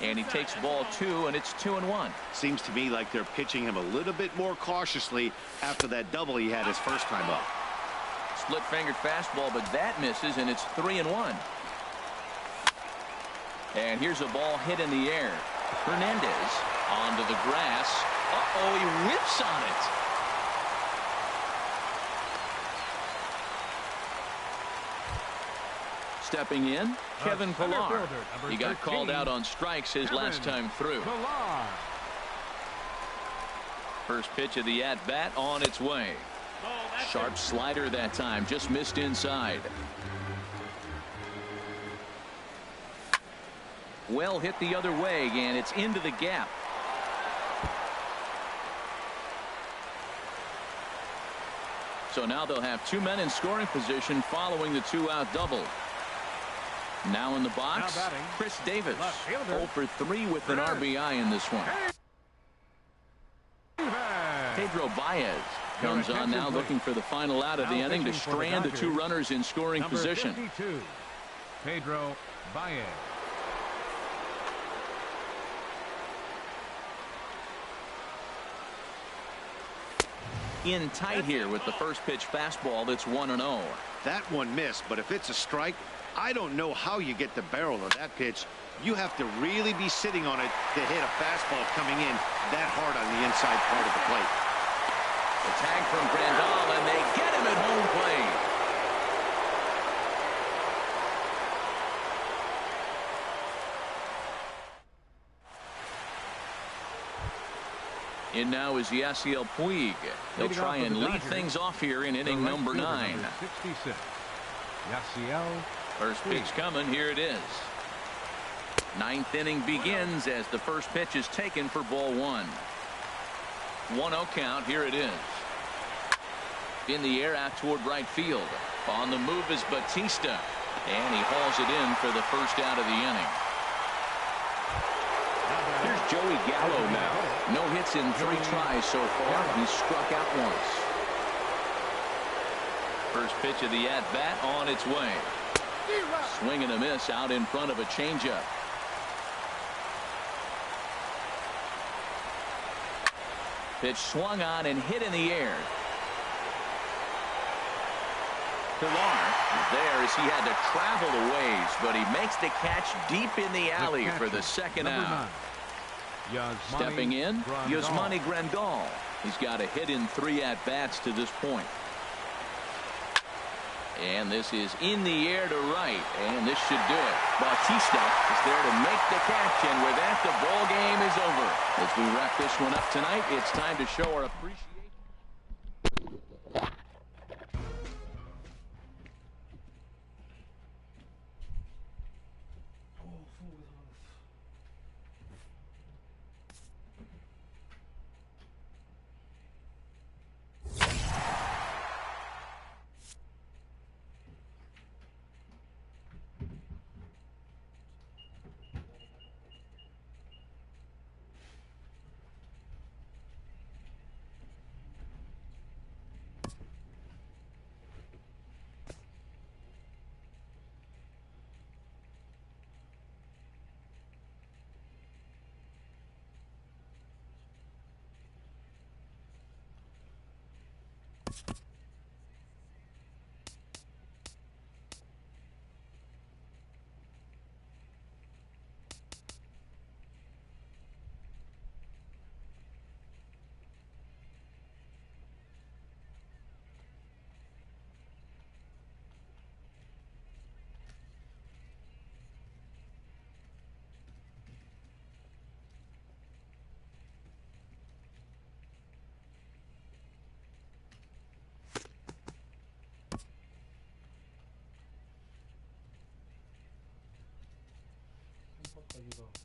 And he takes ball 2, and it's 2-1. Seems to me like they're pitching him a little bit more cautiously after that double he had his first time up. Split-fingered fastball, but that misses, and it's 3-1. And here's a ball hit in the air. Hernandez onto the grass. Uh-oh, he whips on it. Stepping in, Kevin Pillar. He got called out on strikes his last time through. First pitch of the at-bat on its way. Sharp slider that time, just missed inside. Well hit the other way, and it's into the gap. So now they'll have 2 men in scoring position following the 2-out double. Now in the box, Chris Davis. 0 for 3 with an RBI in this one. Pedro Baez comes on now looking for the final out of the inning to strand the 2 runners in scoring position. 52, Pedro Baez. In tight here with the first pitch fastball that's 1-0. That one missed, but if it's a strike, I don't know how you get the barrel of that pitch. You have to really be sitting on it to hit a fastball coming in that hard on the inside part of the plate. The tag from Grandal, and they get him at home plate. In now is Yasiel Puig. He'll try and lead things off here in inning number 9. 66. Yasiel. First pitch coming. Here it is. 9th inning begins as the first pitch is taken for ball 1. 1-0 count. Here it is. In the air out toward right field. On the move is Batista. And he hauls it in for the first out of the inning. Here's Joey Gallo now. No hits in 3 tries so far. He's struck out once. First pitch of the at-bat on its way. Swing and a miss out in front of a changeup. Pitch swung on and hit in the air. Pillar is there as he had to travel a ways, but he makes the catch deep in the alley for the second out. Stepping in, Yasmani Grandal. He's got a hit in 3 at-bats to this point. And this is in the air to right, and this should do it. Bautista is there to make the catch, and with that, the ball game is over. As we wrap this one up tonight, it's time to show our appreciation. 이거